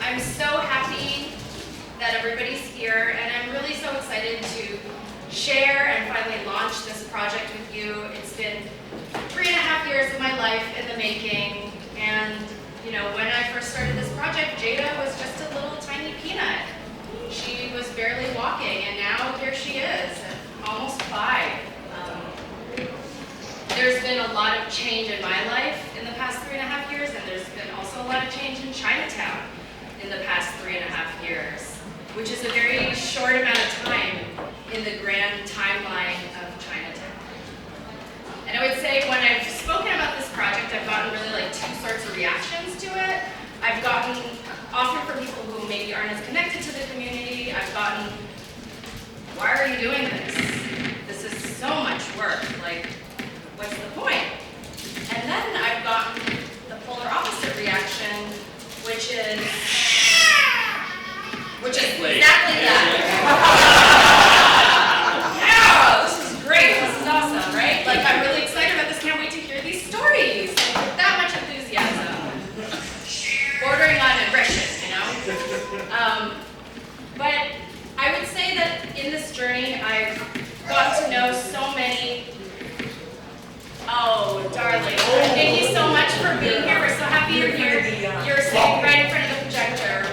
I'm so happy that everybody's here, and I'm really so excited to share and finally launch this project with you. It's been 3.5 years of my life in the making, and you know, when I first started this project, Jada was just a little tiny peanut. She was barely walking, and now here she is, almost 5. There's been a lot of change in my life in the past 3.5 years, and there's been also a lot of change in Chinatown in the past 3.5 years, which is a very short amount of time in the grand timeline of Chinatown. And I would say when I've spoken about this project, I've gotten really like 2 sorts of reactions to it. I've gotten, often from people who maybe aren't as connected to the community, I've gotten, why are you doing this? This is so much work, like, what's the point? And then I've gotten the polar opposite reaction, which is exactly that. Yeah, this is great, this is awesome, right? Like, I'm really excited about this, can't wait to hear these stories. Like, with that much enthusiasm. Bordering on aggression, you know? But I would say that in this journey, I've gotten to know so many. Oh, darling, thank you so much for being here. We're so happy you're here. You're sitting right in front of the projector.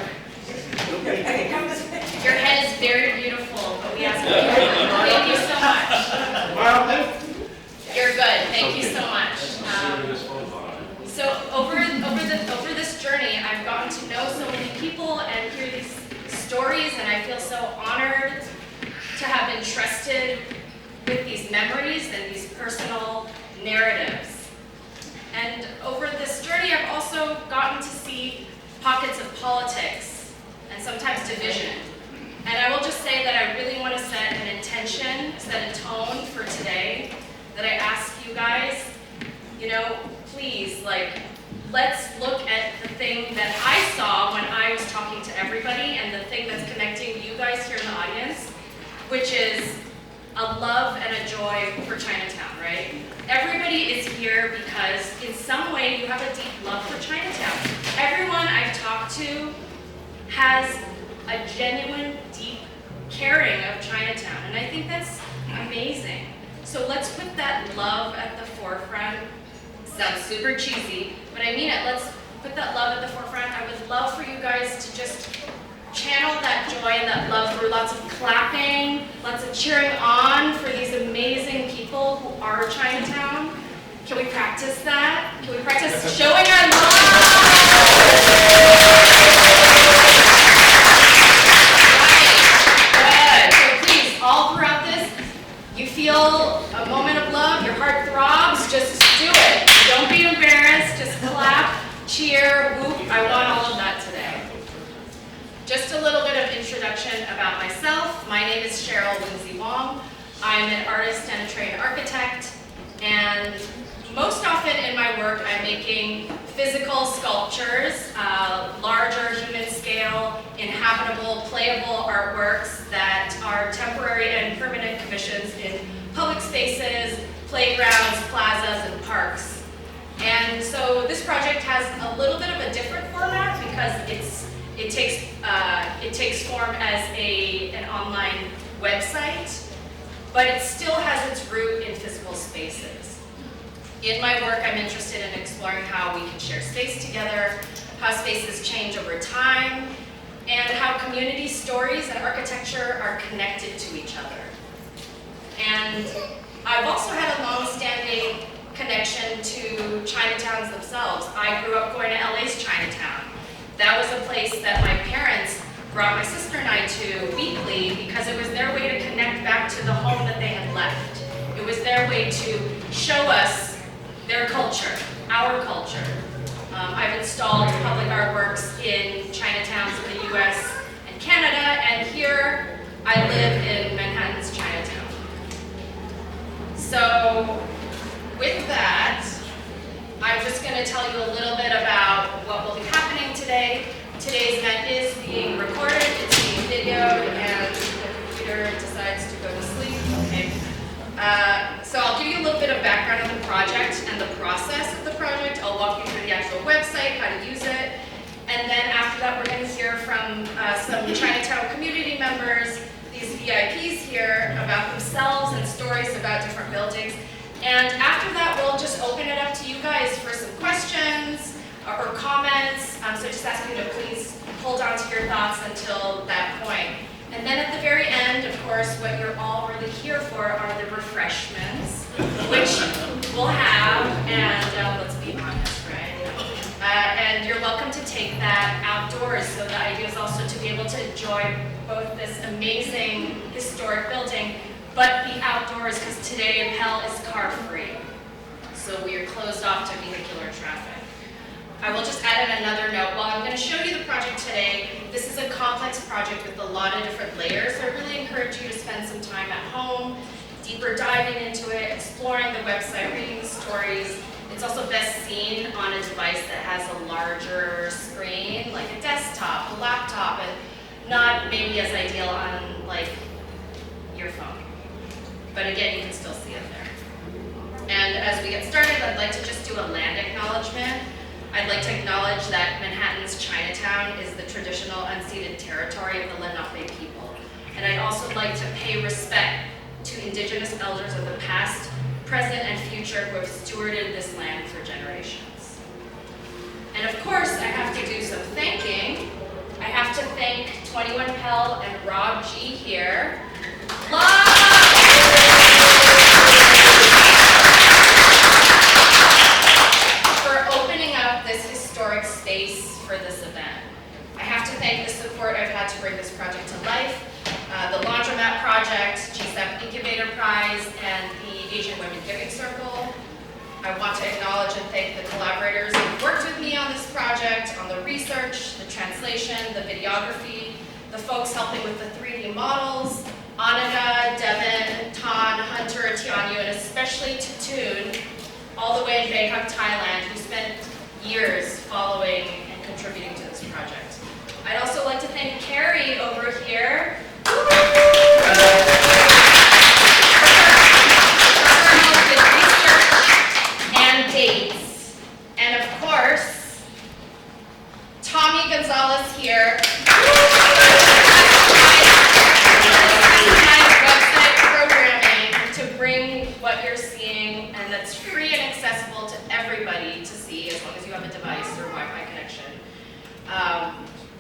Your head is very beautiful, but we ask you. Thank you so much. You're good. Thank you so much. So over this journey, I've gotten to know so many people and hear these stories, and I feel so honored to have been trusted with these memories and these personal narratives. And over this journey, I've also gotten to see pockets of politics and sometimes division. And I will just say that I really want to set an intention, set a tone for today, that I ask you guys, you know, please, like, let's look at the thing that I saw when I was talking to everybody and the thing that's connecting you guys here in the audience, which is a love and a joy for Chinatown, right? Everybody is here because in some way you have a deep love for Chinatown. Everyone I've talked to has a genuine, deep caring of Chinatown, and I think that's amazing. So let's put that love at the forefront. Sounds super cheesy, but I mean it. Let's put that love at the forefront. I would love for you guys to just channel that joy and that love through lots of clapping, lots of cheering on for these amazing people who are Chinatown. Can we practice that? Can we practice showing our love? Right. Good. So please, all throughout this, you feel a moment of love, your heart throbs, just do it. Don't be embarrassed, just clap, cheer, whoop. I want all of that today. Just a little bit of introduction about myself. My name is Cheryl Wing-Zi Wong. I'm an artist and a trained architect, and most often in my work I'm making physical sculptures, larger human scale, inhabitable, playable artworks that are temporary and permanent commissions in public spaces, playgrounds, plazas, and parks. And so this project has a little bit of a different format because it takes form as an online website, but it still has its root in physical spaces. In my work, I'm interested in exploring how we can share space together, how spaces change over time, and how community stories and architecture are connected to each other. And I've also had a long-standing connection to Chinatowns themselves. I grew up going to LA's Chinatown. That was a place that my parents brought my sister and I to weekly because it was their way to connect back to the home that they had left. It was their way to show us their culture, our culture. I've installed public artworks in Chinatowns in the US and Canada, and here I live in Manhattan's Chinatown. So with that, I'm just going to tell you a little bit about what will be happening today. Today's event is being recorded, it's being videoed, and the computer decides to go to sleep. Okay. So I'll give you a little bit of background on the project and the process of the project. I'll walk you through the actual website, how to use it, and then after that we're going to hear themselves and stories about different buildings. And after that, we'll just open it up to you guys for some questions or comments. So just ask you to please hold on to your thoughts until that point. And then at the very end, of course, what you're all really here for are the refreshments, which we'll have, and let's be honest, right? And you're welcome to take that outdoors. So the idea is also to be able to enjoy both this amazing historic building, but be outdoors, because today Pell is car-free. So we are closed off to vehicular traffic. I will just add in another note. While I'm going to show you the project today, this is a complex project with a lot of different layers. So I really encourage you to spend some time at home, deeper diving into it, exploring the website, reading the stories. It's also best seen on a device that has a larger screen, like a desktop, a laptop, and not maybe as ideal on like your phone. But again, you can still see it there. And as we get started, I'd like to just do a land acknowledgement. I'd like to acknowledge that Manhattan's Chinatown is the traditional unceded territory of the Lenape people. And I'd also like to pay respect to Indigenous elders of the past, present, and future who have stewarded this land for generations. And of course, I have to do some thanking. I have to thank 21 Pell and Rob G here. Space for this event. I have to thank the support I've had to bring this project to life, the Laundromat Project, GSAP Incubator Prize, and the Asian Women Giving Circle. I want to acknowledge and thank the collaborators who worked with me on this project, on the research, the translation, the videography, the folks helping with the 3D models, Annika, Devin, Tan, Hunter, Tianyu, and especially Tatoon, all the way in Bangkok, Thailand, who spent years following and contributing to this project. I'd also like to thank Kerri over here for her help with research and dates. And of course, Tommy Gonzalez here. Website programming to bring what you're seeing, and that's free and accessible to everybody to see, as long as you have a device or Wi-Fi connection,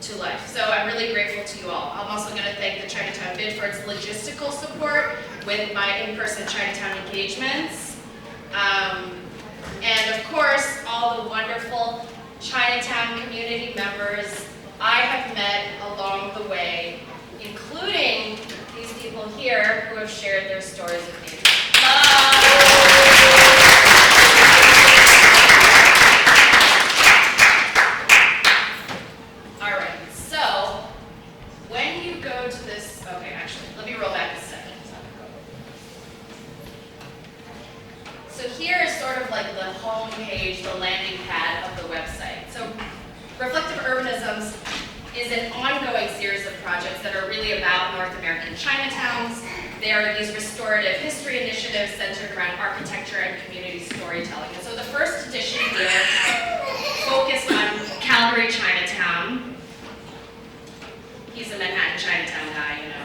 to life. So I'm really grateful to you all. I'm also going to thank the Chinatown Bid for its logistical support with my in-person Chinatown engagements. And of course, all the wonderful Chinatown community members I have met along the way, including these people here who have shared their stories with me. All right, so when you go to this, okay, actually, let me roll back a second. So here is sort of like the home page, the landing pad of the website. So Reflective Urbanisms is an ongoing series of projects that are really about North American Chinatowns. They are these restorative history initiatives centered around architecture and community storytelling. And so the first edition here focused on Calgary Chinatown. He's a Manhattan Chinatown guy, you know.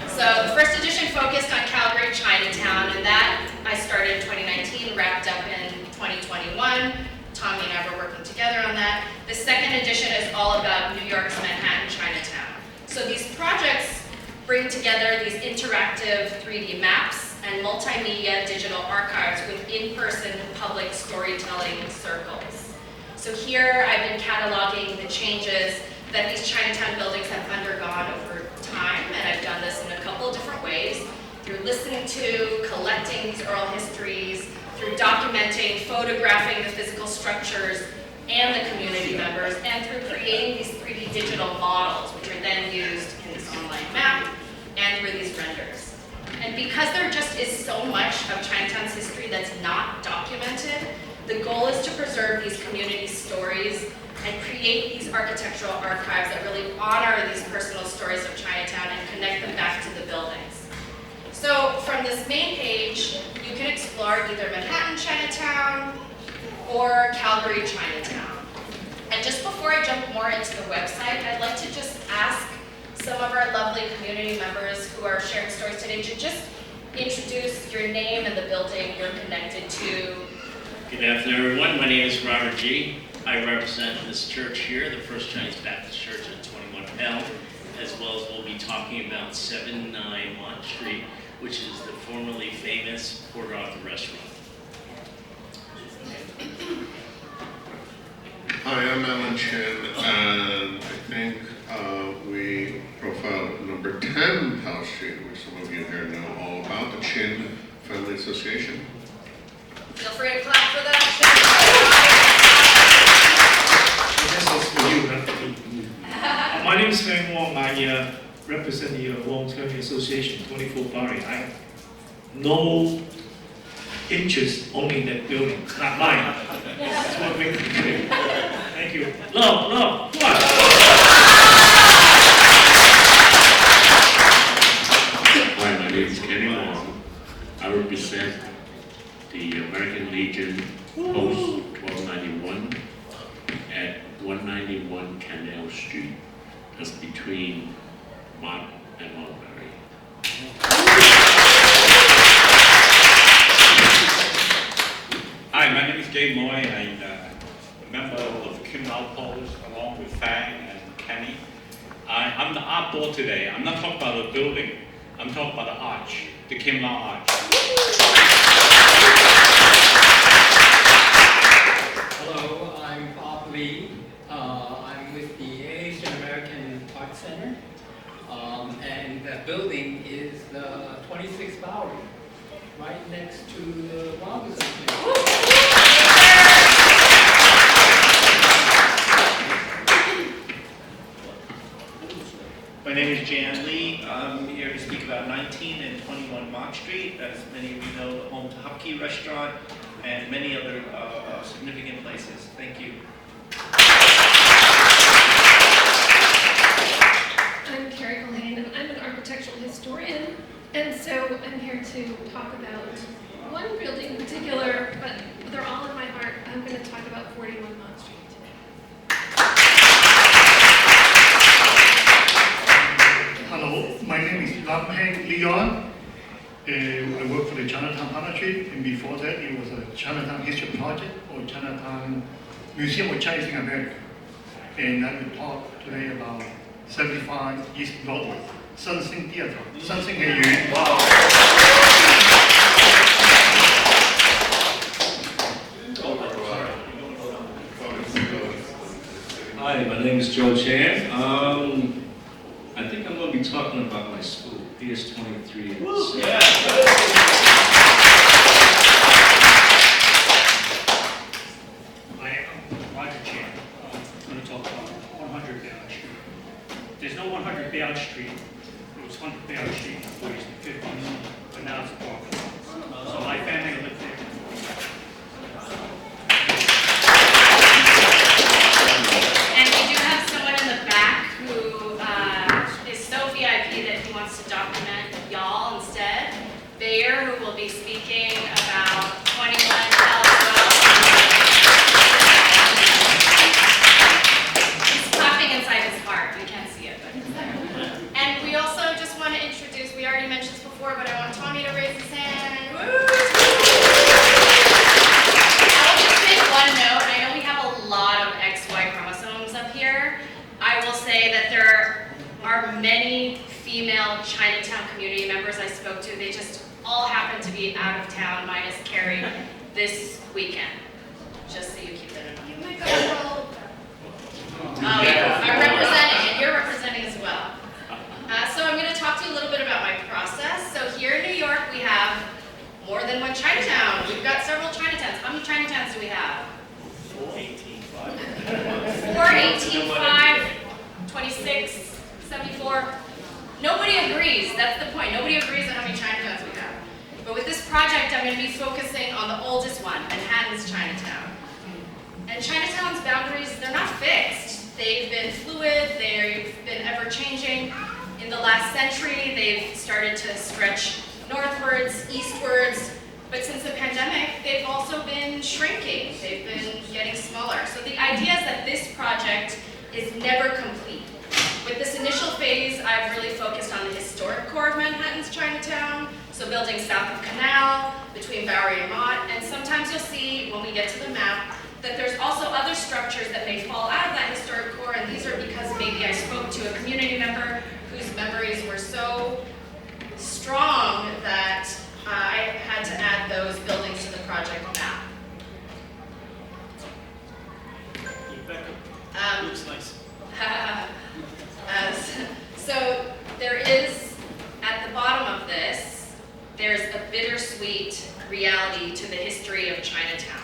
So the first edition focused on Calgary Chinatown, and that I started in 2019, wrapped up in 2021. Tommy and I were working together on that. The second edition is all about New York's Manhattan Chinatown. So these projects bring together these interactive 3D maps and multimedia digital archives with in-person public storytelling circles. So here I've been cataloging the changes that these Chinatown buildings have undergone over time, and I've done this in a couple of different ways, through listening to, collecting these oral histories, through documenting, photographing the physical structures and the community members, and through creating these 3D digital models, which are then used in this online map and through these renders. And because there just is so much of Chinatown's history that's not documented, the goal is to preserve these community stories and create these architectural archives that really honor these personal stories of Chinatown and connect them back to the buildings. So from this main page, you can explore either Manhattan Chinatown or Calgary Chinatown. And just before I jump more into the website, I'd like to just ask some of our lovely community members who are sharing stories today to just introduce your name and the building you're connected to. Good afternoon, everyone. My name is Robert G. I represent this church here, the First Chinese Baptist Church at 21 Pell, as well as we'll be talking about 79 Mott Street, which is the formerly famous Port Arthur restaurant. Hi, I'm Alan Chin, and I think we profiled number 10 Pell Street, which some of you here know all about, the Chin Family Association. Feel free to clap for that. My name is Fang Wong. I represent the Wong Family Association, 24 Barry. I have no interest owning that building, not mine. That's what makes me clear. Thank you. Love, love, come on. Hi, my name is Kerri Culhane. I represent the American Legion Post 1291 at 191 Canal Street. That's between Mott and Mulberry. Hi, my name is Gabe Mui. I'm a member of Kim Lao Post along with Fang and Kenny. I'm the art board today. I'm not talking about the building. I'm talking about the arch, the Kim Lao Arch. Hello, I'm Bob Lee. I'm with the Asian American Art Center. And the building is the 26th Bowery, right next to the Robinson. My name is Jan Lee. I'm here to speak about 19 and 21 Mott Street. As many of you know, the home to Hupkey restaurant and many other significant places. Thank you. I'm Kerri Culhane, and I'm an architectural historian, and so I'm here to talk about one building in particular, but they're all in my heart. I'm going to talk about 41 Mott Street today. Hello, my name is Lamgen León. I work for the Chinatown Partnership, and before that it was a Chinatown History Project or Chinatown Museum of Chinese in America. And I will talk today about 75 East Broadway, 三星 Theater, 三星戲院. Hi, my name is Joe Chan. I think I'm going to be talking about my school, PS23. Yeah. I am Roger Chan. I'm going to talk about 100 Bayard Street. There's no 100 Bayard Street. It was 100 Bayard Street in the 40s and 50s, but now it's a park. So my family lived there. And we do have someone in the back who is so VIP that he wants to document y'all instead. Bayer, who will be speaking about 21 Pell as well. He's clapping inside his heart. You can't see it, but he's there. And we also just want to introduce, we already mentioned this before, but I want Tommy to raise his hand. I will just make one note. I know we have a lot of XY chromosomes up here. I will say that there are many female Chinatown community members I spoke to. They just all happen to be out of town, minus Kerri, this weekend. Just so you keep it in mind. You might go well. Oh yeah, I'm representing, and you're representing as well. So I'm going to talk to you a little bit about my process. So here in New York, we have more than one Chinatown. We've got several Chinatowns. How many Chinatowns do we have? 4, 18, 5, 26, 74. Nobody agrees. That's the point. Nobody agrees on how many Chinatowns we have. But with this project, I'm going to be focusing on the oldest one, Manhattan's Chinatown. And Chinatown's boundaries, they're not fixed. They've been fluid, they've been ever-changing. In the last century, they've started to stretch northwards, eastwards, but since the pandemic, they've also been shrinking. They've been getting smaller. So the idea is that this project is never complete. With this initial phase, I've really focused on the historic core of Manhattan's Chinatown, So buildings south of Canal, between Bowery and Mott, and sometimes you'll see, when we get to the map, that there's also other structures that may fall out of that historic core, and these are because maybe I spoke to a community member whose memories were so strong that I had to add those buildings to the project map. Looks nice. So there is, at the bottom of this, there's a bittersweet reality to the history of Chinatown.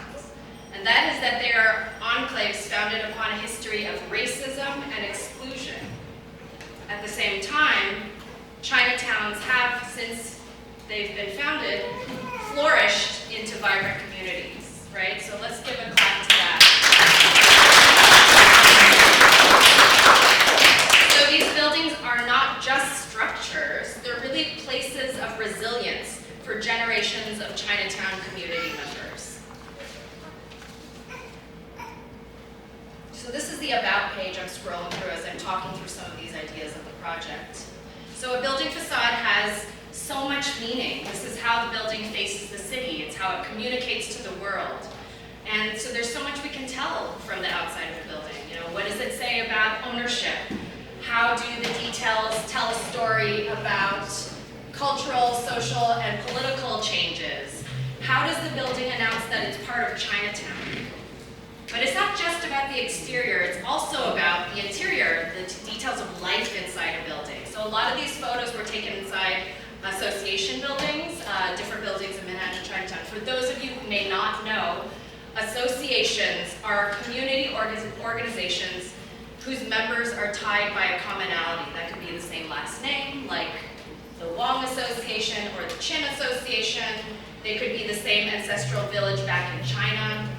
And that is that they are enclaves founded upon a history of racism and exclusion. At the same time, Chinatowns have, since they've been founded, flourished into vibrant communities, right? So let's give a clap to that. So these buildings are not just structures, they're really places of resilience for generations of Chinatown community members. So this is the About page I'm scrolling through as I'm talking through some of these ideas of the project. So a building facade has so much meaning. This is how the building faces the city. It's how it communicates to the world. And so there's so much we can tell from the outside of the building. You know, what does it say about ownership? How do the details tell a story about cultural, social, and political changes? How does the building announce that it's part of Chinatown? But it's not just about the exterior, it's also about the interior, the details of life inside a building. So a lot of these photos were taken inside association buildings, different buildings in Manhattan Chinatown. For those of you who may not know, associations are community organizations whose members are tied by a commonality. That could be the same last name, like the Wong Association or the Chin Association. They could be the same ancestral village back in China.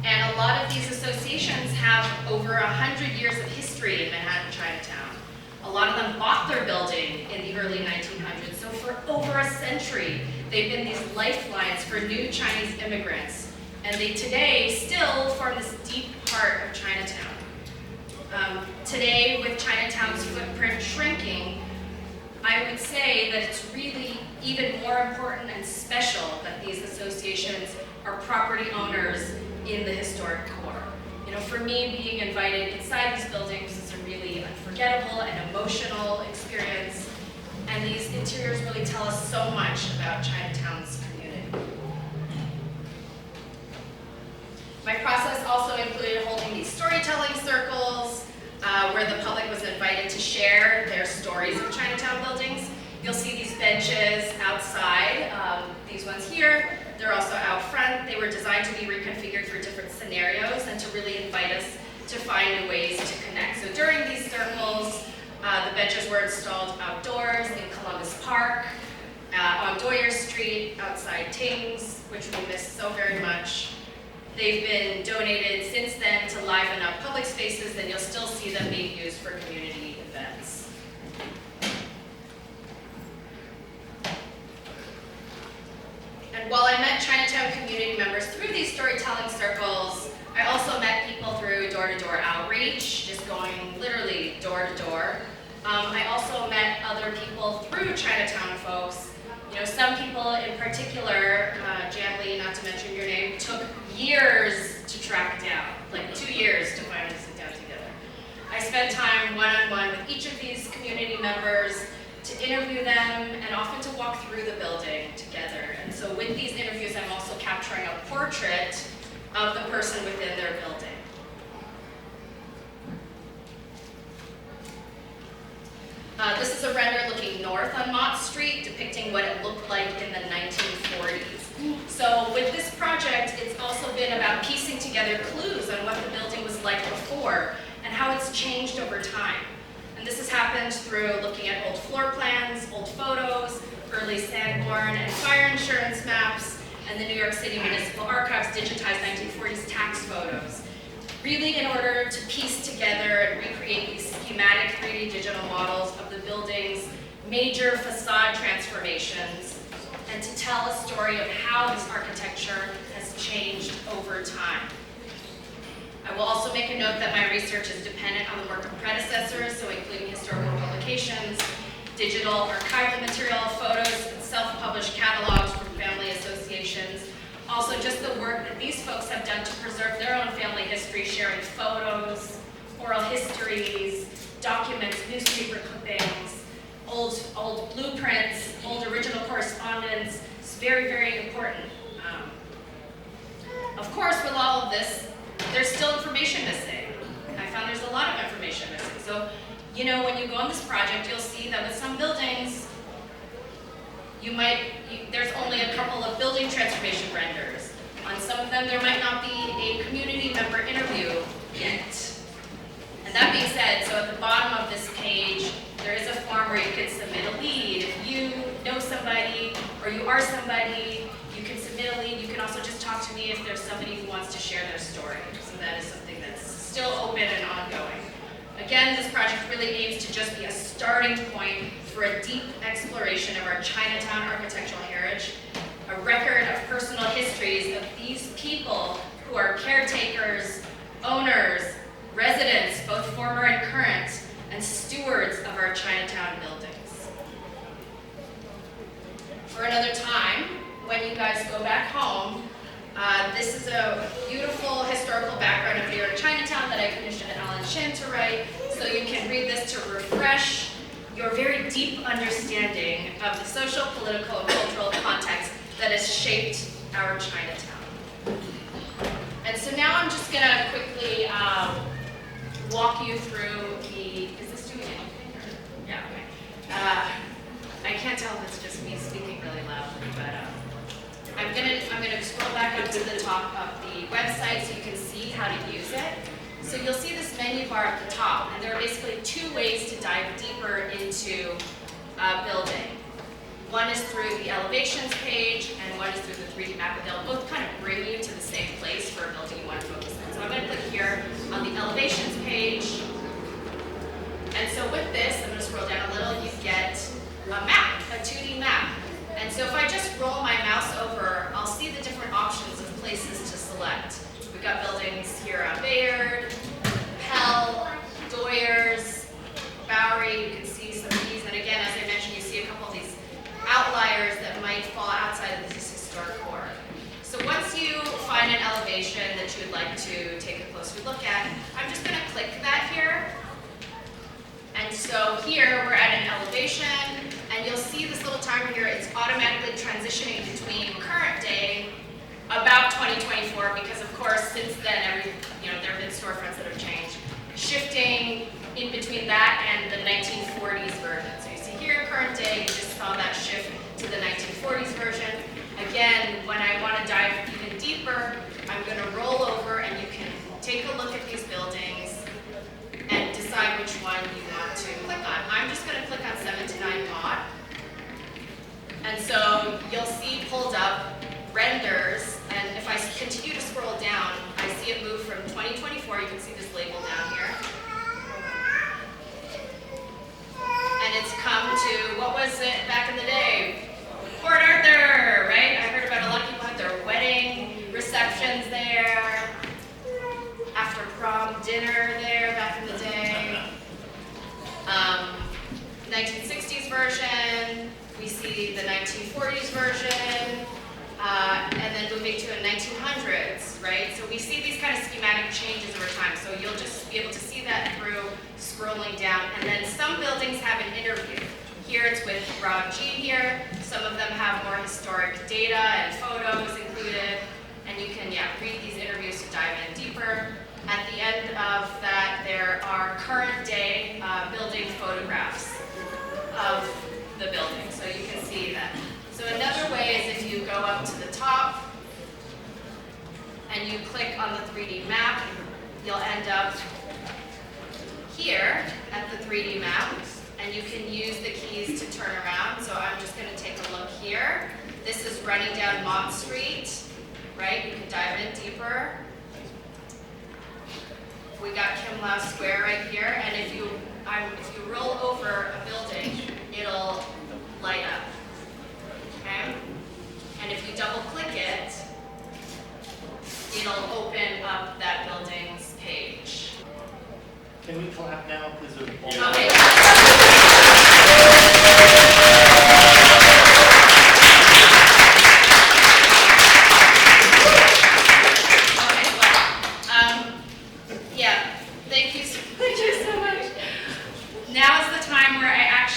And a lot of these associations have over 100 years of history in Manhattan Chinatown. A lot of them bought their building in the early 1900s, so for over a century, they've been these lifelines for new Chinese immigrants. And they today still form this deep part of Chinatown. Today, with Chinatown's footprint shrinking, I would say that it's really even more important and special that these associations are property owners in the historic core. You know, for me, being invited inside these buildings is a really unforgettable and emotional experience, and these interiors really tell us so much about Chinatown's community. My process also included holding these storytelling circles, where the public was invited to share their stories of Chinatown buildings. You'll see these benches outside, these ones here. They're also out front. They were designed to be reconfigured for different scenarios and to really invite us to find new ways to connect. So during these circles, the benches were installed outdoors in Columbus Park, on Doyer Street, outside Tings, which we miss so very much. They've been donated since then to liven up public spaces, and you'll still see them being used for community events. And while I met Chinatown community members through these storytelling circles, I also met people through door-to-door outreach, just going literally door-to-door. I also met other people through Chinatown folks. You know, some people in particular, Jan Lee, not to mention your name, took years to track down, like 2 years to finally sit down together. I spent time one-on-one with each of these community members to interview them and often to walk through the building together. And so with these interviews, I'm also capturing a portrait of the person within their building. This is a render looking north on Mott Street, depicting what it looked like in the 1940s. So with this project, it's also been about piecing together clues on what the building was like before and how it's changed over time. And this has happened through looking at old floor plans, old photos, early Sanborn and fire insurance maps, and the New York City Municipal Archives digitized 1940s tax photos. Really in order to piece together and recreate these schematic 3D digital models of the building's major facade transformations, and to tell a story of how this architecture has changed over time. I will also make a note that my research is dependent on the work of predecessors, so including historical publications, digital archival material, photos, and self-published catalogs from family associations. Also, just the work that these folks have done to preserve their own family history, sharing photos, oral histories, documents, newspaper clippings, old blueprints, old original correspondence. It's very, very important. Of course, with all of this, there's still information missing. I found there's a lot of information missing. So, you know, when you go on this project, you'll see that with some buildings, there's only a couple of building transformation renders. On some of them, there might not be a community member interview yet. And that being said, so at the bottom of this page, there is a form where you can submit a lead. If you know somebody or you are somebody, you can submit a lead. You can also just talk to me if there's somebody who wants to share their story. So that is something that's still open and ongoing. Again, this project really aims to just be a starting point for a deep exploration of our Chinatown architectural heritage, a record of personal histories of these people who are caretakers, owners, residents, both former and current, and stewards of our Chinatown buildings. For another time, when you guys go back home, this is a beautiful historical background of York Chinatown that I commissioned Alan Shin to write, so you can read this to refresh your very deep understanding of the social, political, and cultural context that has shaped our Chinatown. And so now I'm just going to quickly walk you through is this doing anything? Or, yeah, okay. I can't tell if it's just me speaking really loudly, but I'm gonna scroll back up to the top of the website so you can see how to use it. So you'll see this menu bar at the top, and there are basically two ways to dive deeper into a building. One is through the elevations page, and one is through the 3D map, but they'll both kind of bring you to the same place for a building you want to focus on. So I'm going to click here on the elevations page. And so with this, I'm going to scroll down a little, you get a map, a 2D map. And so if I just roll my mouse over, I'll see the different options of places to select. We've got buildings here on Bayard, Pell, Doyers, Bowery. You can see some of these. And again, as I mentioned, you see a couple of these outliers that might fall outside of this historic core. So once you find an elevation that you would like to take a closer look at, I'm just going to click that here. And so here we're at an elevation, and you'll see this little timer here. It's automatically transitioning between current day, about 2024, because of course since then there have been storefronts that have changed, shifting in between that and the 1940s version. So you see here current day, you just saw that shift to the 1940s version. Again, when I want to dive even deeper, I'm going to roll over and you can take a look at these buildings and decide which one you want to click on. I'm just going to click on 7-9 Mott. And so you'll see pulled up renders, and if I continue to scroll down, I see it move from 2024, you can see this label down here. And it's come to, what was it back in the day? Port Arthur, right? I heard about a lot of people had their wedding receptions there, after prom dinner there back in the day. 1960s version, we see the 1940s version, and then moving to a 1900s, right? So we see these kind of schematic changes over time. So you'll just be able to see that through scrolling down. And then some buildings have an interview. Here it's with Rob G here. Some of them have more historic data and photos included. And you can, read these interviews to dive in deeper. At the end of that, there are current day building photographs of the building. So you can see that. So another way is if you go up to the top and you click on the 3D map, you'll end up here at the 3D map, and you can use the keys to turn around. So I'm just going to take a look here. This is running down Mott Street, right? You can dive in deeper. We got Kim Lau Square right here, and if you roll over a building, it'll light up. Okay? And if you double click it, it'll open up that building's page. Can we clap now? Because Okay.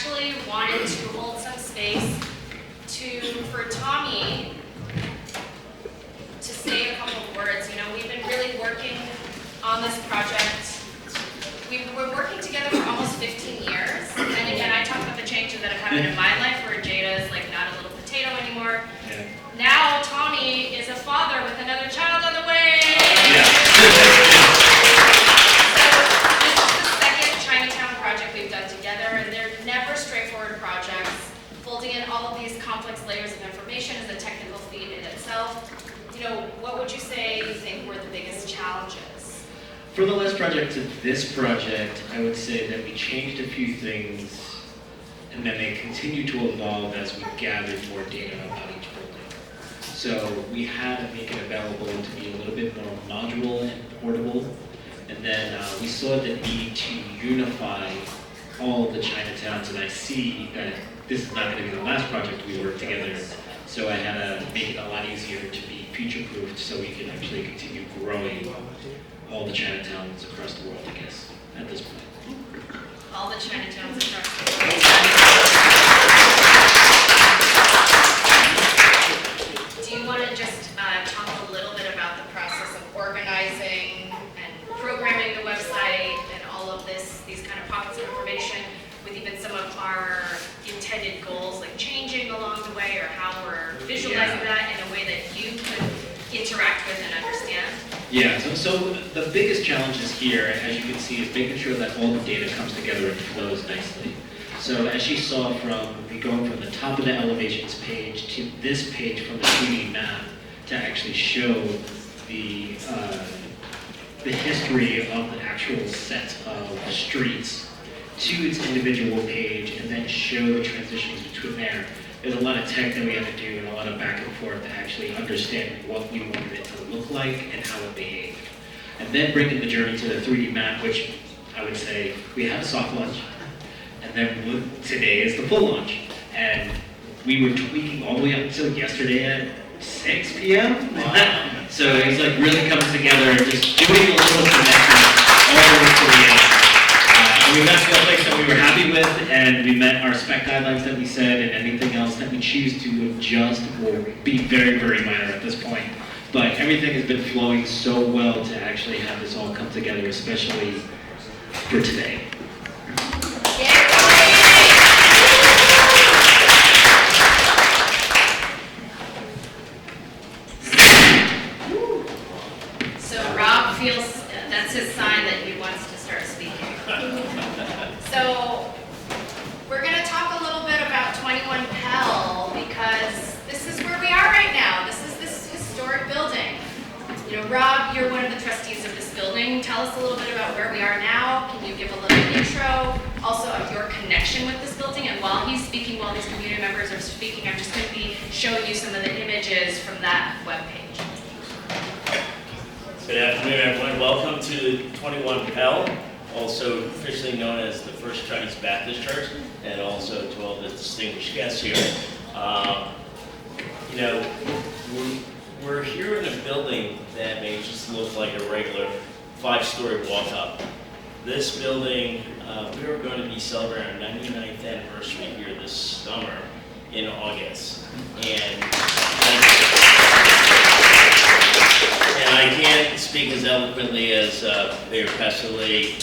actually wanted to hold some space for Tommy to say a couple of words. You know, we've been really working on this project. We're working together for almost 15 years. And again, I talk about the changes that have happened in my life where Jada is like not a little potato anymore. Yeah. Now Tommy is a father with another child on the way. Yeah. So this is the second Chinatown project we've done together, and they're never straightforward projects. Folding in all of these complex layers of information is a technical feat in itself. You know, what would you say you think were the biggest challenges? From the last project to this project, I would say that we changed a few things, and then they continue to evolve as we gathered more data about each building. So we had to make it available to be a little bit more modular and portable, and then we saw the need to unify all of the Chinatowns, and I see that this is not going to be the last project we work together, so I had to make it a lot easier to be future-proofed so we can actually continue growing all the Chinatowns across the world, I guess, at this point. All the Chinatowns across the world. Do you want to just talk a little bit about the process of organizing and programming the website and all of these kind of pockets of information, with even some of our intended goals, like changing along the way, or how we're visualizing that in a way that you could interact with and understand? Yeah, so the biggest challenges here, as you can see, is making sure that all the data comes together and flows nicely. So as you saw from going from the top of the elevations page to this page from the 3D map to actually show the history of the actual set of streets to its individual page, and then show the transitions between there. There's a lot of tech that we had to do and a lot of back and forth to actually understand what we wanted it to look like and how it behaved. And then bringing the journey to the 3D map, which I would say we had a soft launch, and then today is the full launch. And we were tweaking all the way up until yesterday at 6 p.m. Wow. So it's like really coming together, just doing a little connections all the way to the end. We met snowflakes that we were happy with, and we met our spec guidelines that we said, and anything else that we choose to adjust will be very, very minor at this point. But everything has been flowing so well to actually have this all come together, especially for today. So Rob feels that's his sign that he wants to start speaking. So we're going to talk a little bit about 21 Pell, because this is where we are right now. This is this historic building. You know, Rob, you're one of the trustees of this building. Tell us a little bit about where we are now. Can you give a little intro? Also of your connection with this building. And while he's speaking, while these community members are speaking, I'm just going to be showing you some of the images from that webpage. Good afternoon, everyone. Welcome to 21 Pell, also officially known as the First Chinese Baptist Church, and also to all the distinguished guests here. You know, we're here in a building that may just look like a regular 5-story walk-up. This building, we are going to be celebrating our 99th anniversary here this summer in August. And I can't speak as eloquently as Mayor Pastor Lee,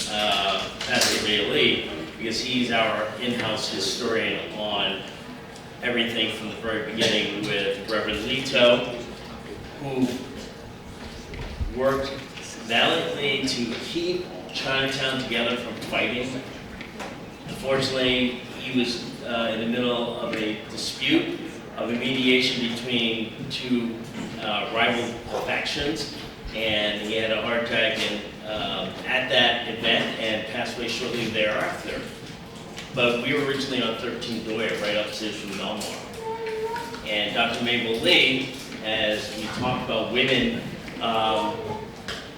because he's our in-house historian on everything from the very beginning with Reverend Lito, who worked valiantly to keep Chinatown together from fighting. Unfortunately, he was in the middle of a dispute of a mediation between two rival factions, and he had a heart attack at that event and passed away shortly thereafter. But we were originally on 13th Doyer, right upstairs from Melmore. And Dr. Mabel Lee, as we talk about women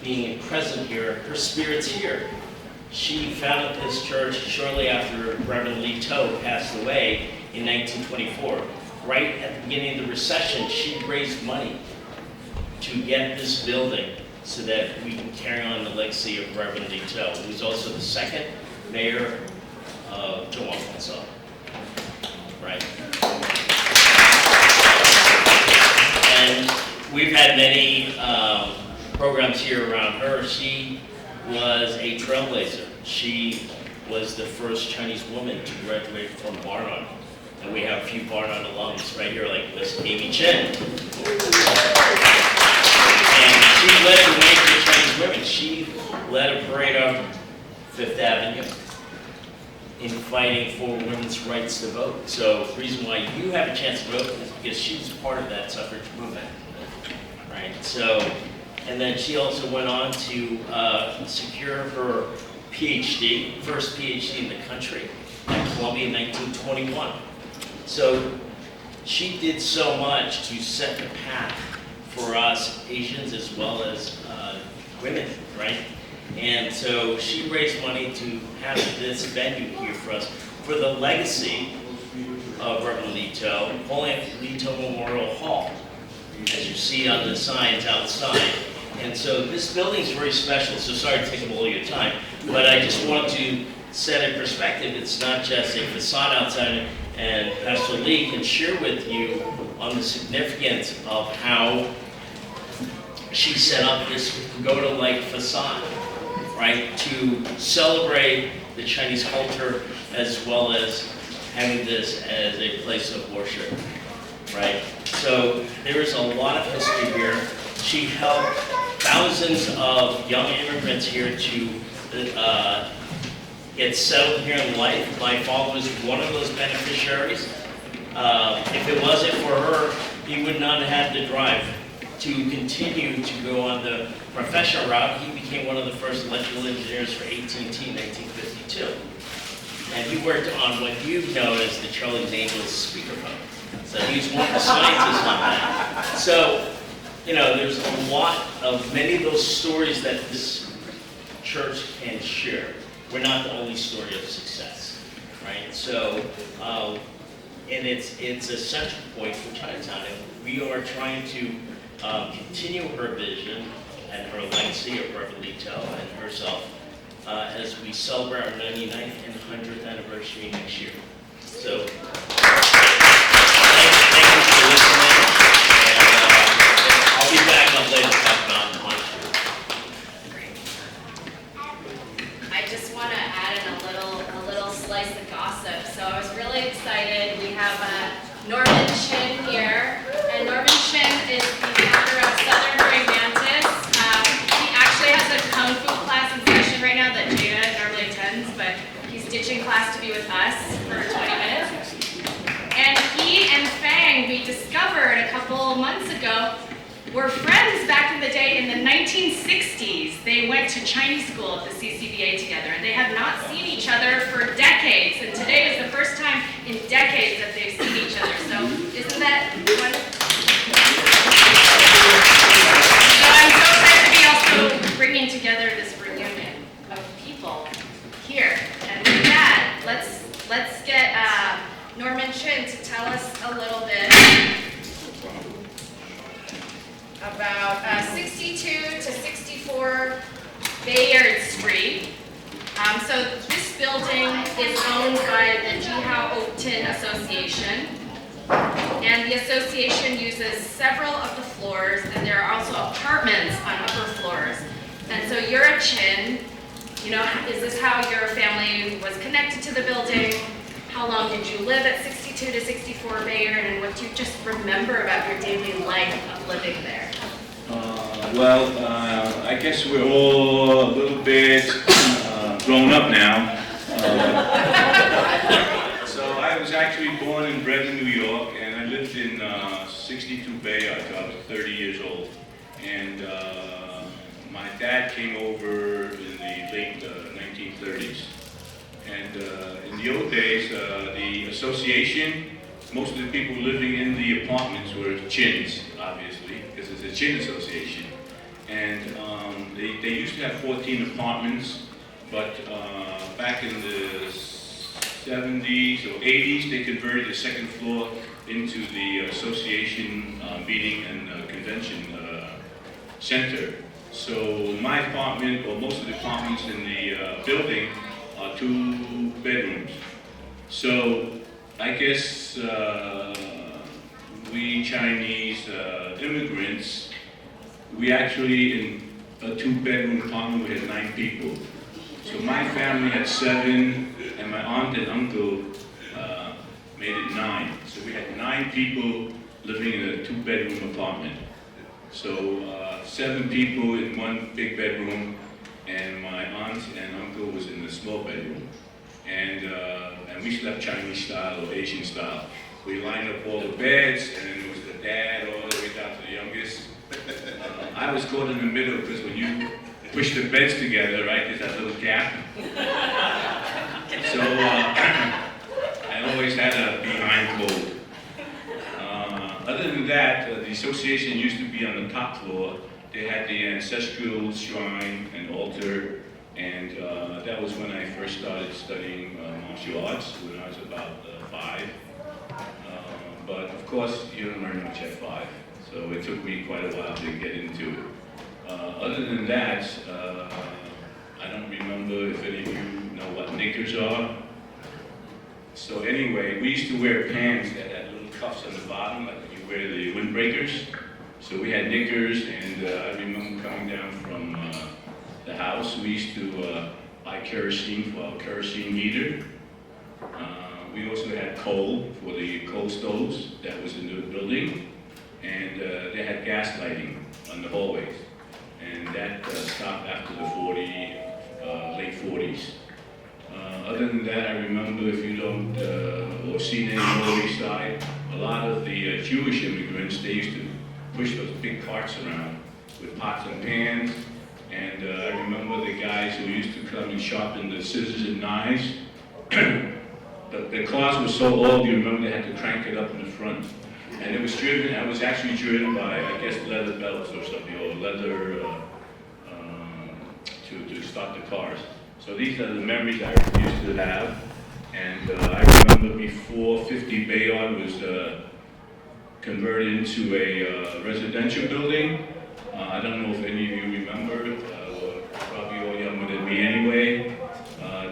being present here, her spirit's here. She founded this church shortly after Reverend Lee Toe passed away in 1924. Right at the beginning of the recession, she raised money to get this building so that we can carry on the legacy of Reverend Lee Toe, who's also the second mayor of York Chinatown. right? And we've had many programs here around her. She was a trailblazer. She was the first Chinese woman to graduate from Barnard. And we have a few Barnard alums right here, like Miss Amy Chen. And she led the way for Chinese women. She led a parade on Fifth Avenue in fighting for women's rights to vote. So the reason why you have a chance to vote is because she was part of that suffrage movement, right? So, and then she also went on to secure her PhD, first PhD in the country at Columbia in 1921. So she did so much to set the path for us Asians as well as women, right? And so she raised money to have this venue here for us for the legacy of Reverend Leto, calling it Leto Memorial Hall, as you see on the signs outside. And so this building is very special, so sorry to take up all your time, but I just want to set in perspective, it's not just a facade outside, and Pastor Lee can share with you on the significance of how she set up this pagoda-like facade, right, to celebrate the Chinese culture as well as having this as a place of worship, right? So there is a lot of history here. She helped thousands of young immigrants here to get settled here in life. My father was one of those beneficiaries. If it wasn't for her, he would not have had the drive to continue to go on the professional route. He became one of the first electrical engineers for AT&T in 1952. And he worked on what you know as the Charlie's Angels speakerphone. So he was one of the scientists on that. So, you know, there's a lot of many of those stories that this church can share. We're not the only story of success, right? So, and it's a central point for Chinatown. And we are trying to continue her vision and her legacy of Reverend Leto and herself as we celebrate our 99th and 100th anniversary next year. So, thank you for listening, and I'll be back up later to talk about the lunch. I just want to add in a little slice of gossip. So I was really excited. We have Norman Chin here, and Norman Chin is the founder of Southern Praying Mantis. He actually has a kung fu class in session right now that Jada normally attends, but he's ditching class to be with us for 20 minutes. And he and Fang, we discovered a couple months ago, were friends back in the day in the 1960s. They went to Chinese school at the CCBA together, and they have not seen each other for decades. And today is the first time in decades that they've seen each other. So isn't that wonderful? So I'm so excited to be also bringing together this reunion of people here. And with that, let's get Norman Chin to tell us a little bit about 62 to 64 Bayard Street. So this building is owned by the Jihao Oakton Association, and the association uses several of the floors, and there are also apartments on upper floors. And so you're a Chin, you know, is this how your family was connected to the building? How long did you live at 62 to 64 Bayard, and what do you just remember about your daily life of living there? I guess we're all a little bit grown up now. So I was actually born and bred in New York, and I lived in 62 Bayard until I was 30 years old. And my dad came over in the late 1930s. And in the old days, the association, most of the people living in the apartments were Chins, obviously, because it's a Chin association. And they used to have 14 apartments, but back in the 70s or 80s, they converted the second floor into the association meeting and convention center. So my apartment, or most of the apartments in the building, are 2 bedrooms. So I guess we Chinese immigrants, we actually in a 2-bedroom apartment we had 9 people. So my family had 7, and my aunt and uncle made it 9. So we had 9 people living in a 2-bedroom apartment. So 7 people in 1 big bedroom, and my aunt and uncle was in the small bedroom. And we slept Chinese style or Asian style. We lined up all the beds, and then it was the dad all the way down to the youngest. I was caught in the middle because when you push the beds together, right, there's that little gap. So I always had a behind cold. Other than that, the association used to be on the top floor. They had the ancestral shrine and altar, and that was when I first started studying martial arts when I was about 5. But of course, you don't learn much at 5, so it took me quite a while to get into it. Other than that, I don't remember if any of you know what knickers are. So anyway, we used to wear pants that had little cuffs on the bottom, like when you wear the windbreakers. So we had knickers, and I remember coming down from the house. We used to buy kerosene for our kerosene heater. We also had coal for the coal stoves that was in the building, and they had gas lighting on the hallways. And that stopped after the late 40s. Other than that, I remember, if you don't or seen any Lower East Side, a lot of the Jewish immigrants, they used to push those big carts around with pots and pans. And I remember the guys who used to come and sharpen the scissors and knives. The cars were so old, you remember they had to crank it up in the front. And it was driven, I was actually driven by, I guess, leather belts or something, or leather to start the cars. So these are the memories I used to have. And I remember before 50 Bayard was converted into a residential building. I don't know if any of you remember, probably all younger than me anyway.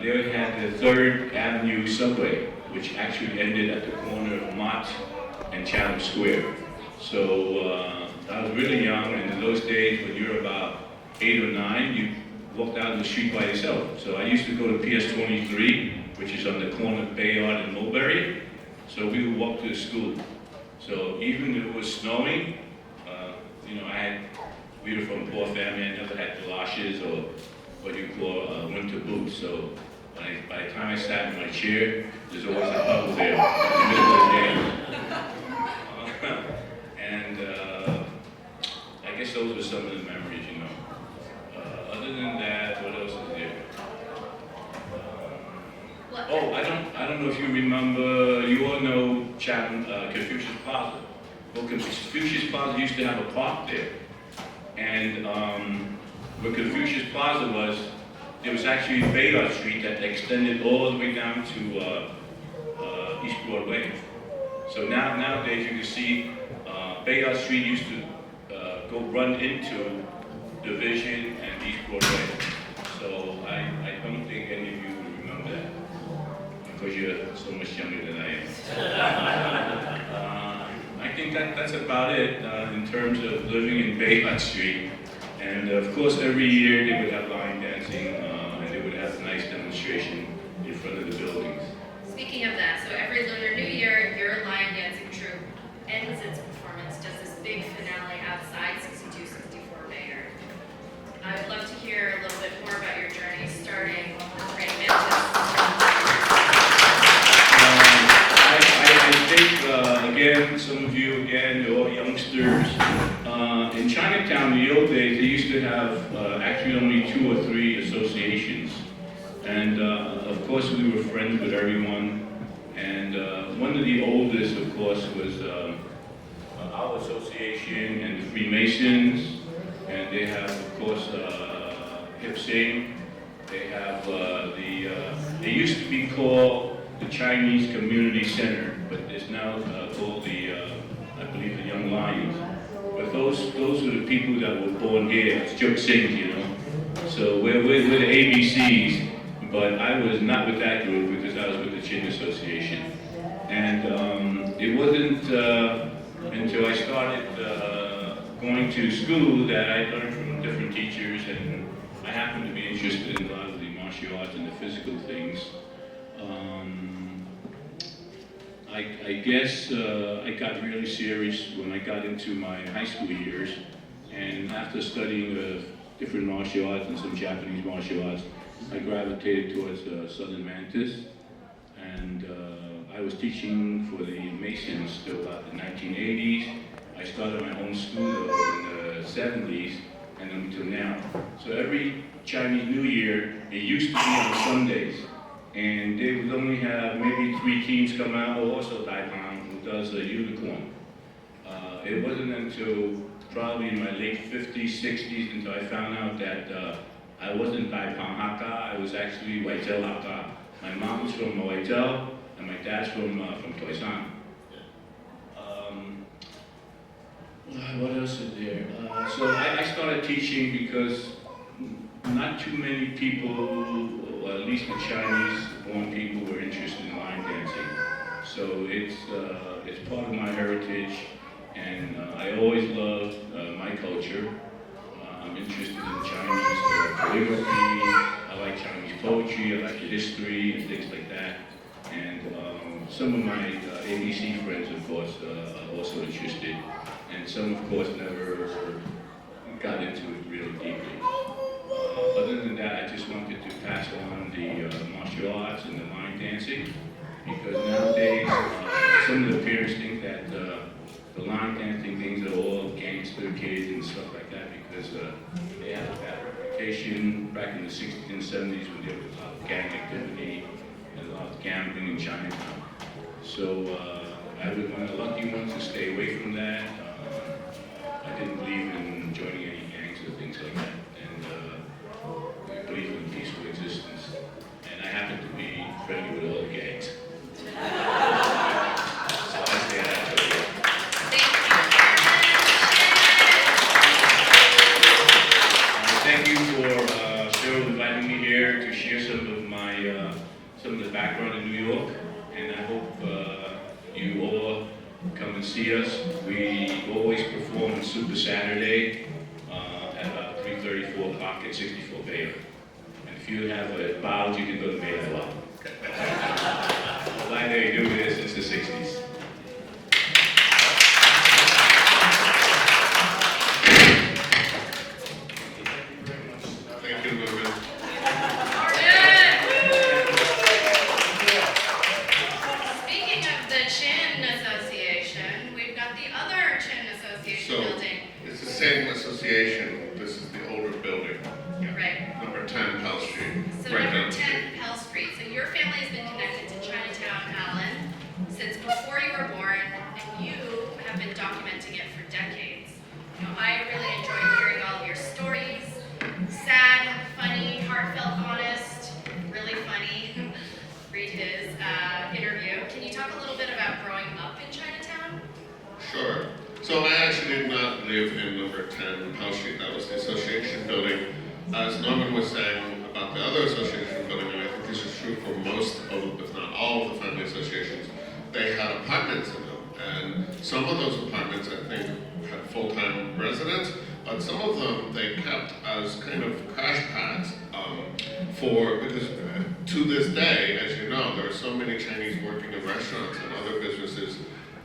They had the 3rd Avenue subway, which actually ended at the corner of Mott and Chatham Square. So I was really young, and in those days, when you were about 8 or 9, you walked out in the street by yourself. So I used to go to PS 23, which is on the corner of Bayard and Mulberry. So we would walk to the school. So even if it was snowing, you know, we were from a poor family. I never had galoshes or what you call winter boots. So by the time I sat in my chair, there's always a puddle there in the middle of the day. And I guess those were some of the memories, you know. Other than that, what else is there? I don't know if you remember, you all know Chatham, Confucius Plaza. Well, Confucius Plaza used to have a park there. And where Confucius Plaza was, there was actually Bayard Street that extended all the way down to East Broadway. So nowadays you can see Bayard Street used to go run into Division and East Broadway. So I don't think any of you would remember that, because you're so much younger than I am. I think that's about it in terms of living in Bayard Street. And of course, every year they would have line dancing, and they would have a nice demonstration in front of the buildings. Speaking of that, so every Lunar New Year, your lion dancing troupe ends its performance, does this big finale outside 6264 Bayard. I would love to hear a little bit more about your journey starting with Great Mantis. I think, again, some of you, you're all youngsters. In Chinatown, in the old days, they used to have actually only 2 or 3 associations. And of course, we were friends with everyone. And one of the oldest, of course, was our association and the Freemasons. And they have, of course, Hip Sing. They have they used to be called the Chinese Community Center, but it's now called I believe, the Young Lions. But those were the people that were born here. It's Juk Sing, you know. So we're the ABCs, but I was not with that group because I was with the Chin Association. And it wasn't until I started going to school that I learned from different teachers, and I happened to be interested in a lot of the martial arts and the physical things. I guess I got really serious when I got into my high school years, and after studying different martial arts and some Japanese martial arts, I gravitated towards Southern Mantis, and I was teaching for the Masons till about the 1980s. I started my own school in the 70s and until now. So every Chinese New Year, it used to be on Sundays, and they would only have maybe 3 teams come out, or also Daipang, who does a unicorn. It wasn't until probably in my late 50s, 60s, until I found out that I wasn't Daipang Hakka, I was actually Waitel Hakka. My mom was from Waitel, and my dad's from Toisan. What else is there? So I started teaching because not too many people, or at least the Chinese-born people, were interested in line dancing. So it's part of my heritage, and I always loved my culture. I'm interested in Chinese calligraphy, I like Chinese poetry, I like history and things like that. And some of my ABC friends, of course, are also interested. And some, of course, never got into it really deeply. Other than that, I just wanted to pass on the martial arts and the line dancing, because nowadays some of the parents think that the line dancing things are all gangster kids and stuff like that, because they have a bad reputation back in the 60s and 70s when there was a lot of gang activity and a lot of gambling in Chinatown. So I was one of the lucky ones to stay away from that. I didn't believe in joining any gangs or things like that, and I believe in peaceful existence. And I happen to be friendly with all the gangs. So I say that to you. Thank you for Cheryl inviting me here to share some of the background in New York, and I hope you all come and see us. We always perform on Super Saturday at about 3:30, 4 o'clock at 64 Bayer. And if you have a bow, you can go to Bayer as well. Glad they do this since the 60s. Thank you, Lamgen. Speaking of the Chin Association, we've got the other Chin Association So, building. it's the same association, this is the older building. Right. Number 10 Pell Street. So right number down the street. 10 Pell Street. So your family has been connected to Chinatown, Alan, since before you were born, and you have been documenting it for decades. You know, I really enjoy hearing all of your stories. Sad, funny, heartfelt, honest, really funny. Read his interview. Can you talk a little bit about growing up in Chinatown? Sure. So I actually did not live in number 10 Pell Street. That was the association building. As Norman was saying about the other association building, and I think this is true for most of, if not all of the family associations, they had apartments in them. And some of those apartments, I think, had full-time residents, but some of them they kept as kind of crash pads because to this day, as you know, there are so many Chinese working in restaurants and other businesses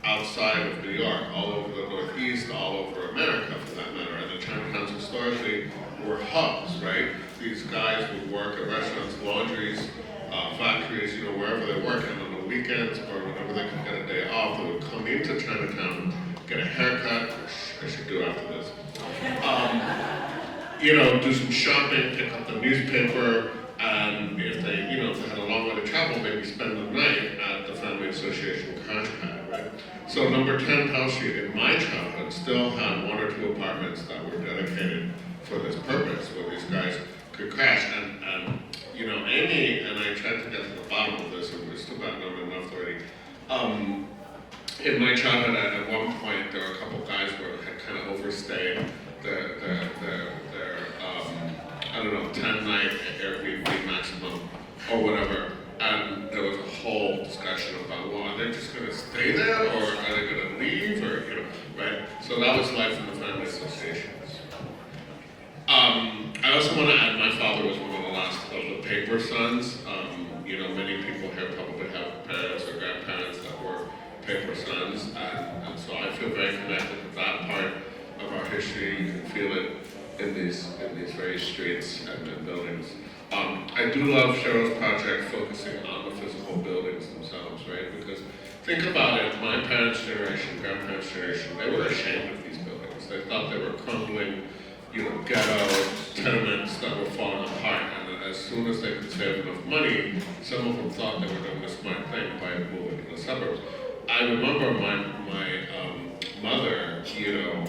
outside of New York, all over the Northeast, all over America for that matter. And the Chinatowns historically were hubs, right? These guys would work at restaurants, laundries, factories, you know, wherever they work, and on the weekends or whenever they could get a day off, they would come into Chinatown, get a haircut, which I should do after this. You know, do some shopping, pick up the newspaper, and if they, you know, if they had a long way to travel, maybe spend the night at the Family Association crash pad, right? So number 10 Pell Street in my childhood still had 1 or 2 apartments that were dedicated for this purpose, where these guys could crash. And you know, Amy and I tried to get to the bottom of this, and we're still not knowing enough already. In my childhood, at one point, there were a couple guys who had kind of overstayed their I don't know, 10-night Airbnb maximum or whatever, and there was a whole discussion about, well, are they just gonna stay there, or are they gonna leave, or, you know, right? So that was life in the family associations. I also want to add, my father was one of the last of the paper sons. You know, many people here probably have parents or grandparents that were paper sons, and so I feel very connected with that part of our history. You can feel it in these very streets and buildings. I do love Cheryl's project focusing on the physical buildings themselves, right? Because think about it, my parents' generation, grandparents' generation, they were ashamed of these buildings. They thought they were crumbling, you know, ghetto tenements that were falling apart, and as soon as they could save enough money, some of them thought they were doing the smart thing by moving to the suburbs. I remember my mother, you know,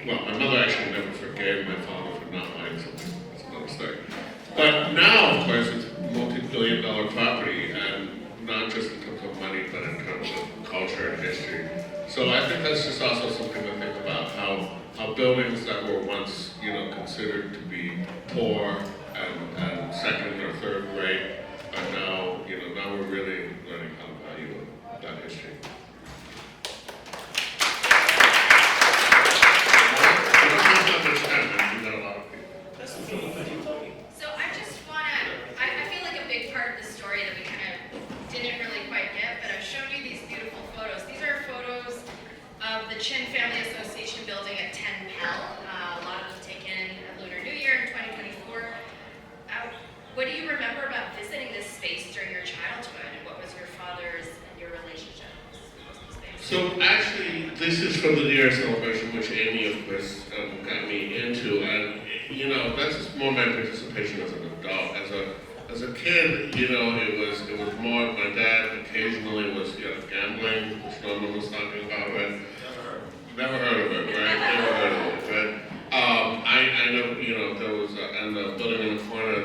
well, my mother actually never forgave my father for not buying something. That's another story. But now, of course, it's multi-billion-dollar property, and not just in terms of money, but in terms of culture and history. So I think that's just also something to think about, how buildings that were once, you know, considered to be poor and second or third rate are now, you know, now we're really learning how to value that history. So I just wanna, I feel like a big part of the story that we kind of didn't really quite get, but I've shown you these beautiful photos. These are photos of the Chin Family Association building at 10 Pell. A lot of them taken at Lunar New Year in 2024. What do you remember about visiting this space during your childhood? And what was your father's and your relationship with this space? So actually, this is from the New Year celebration, which Amy, of course, got me into, and you know, that's just more my participation as an adult. As a kid, you know, it was more. My dad occasionally was, you know, gambling, which Norman was talking about, but never heard of it, right? Never heard of it, right? I know, you know, there was, and the building in the corner,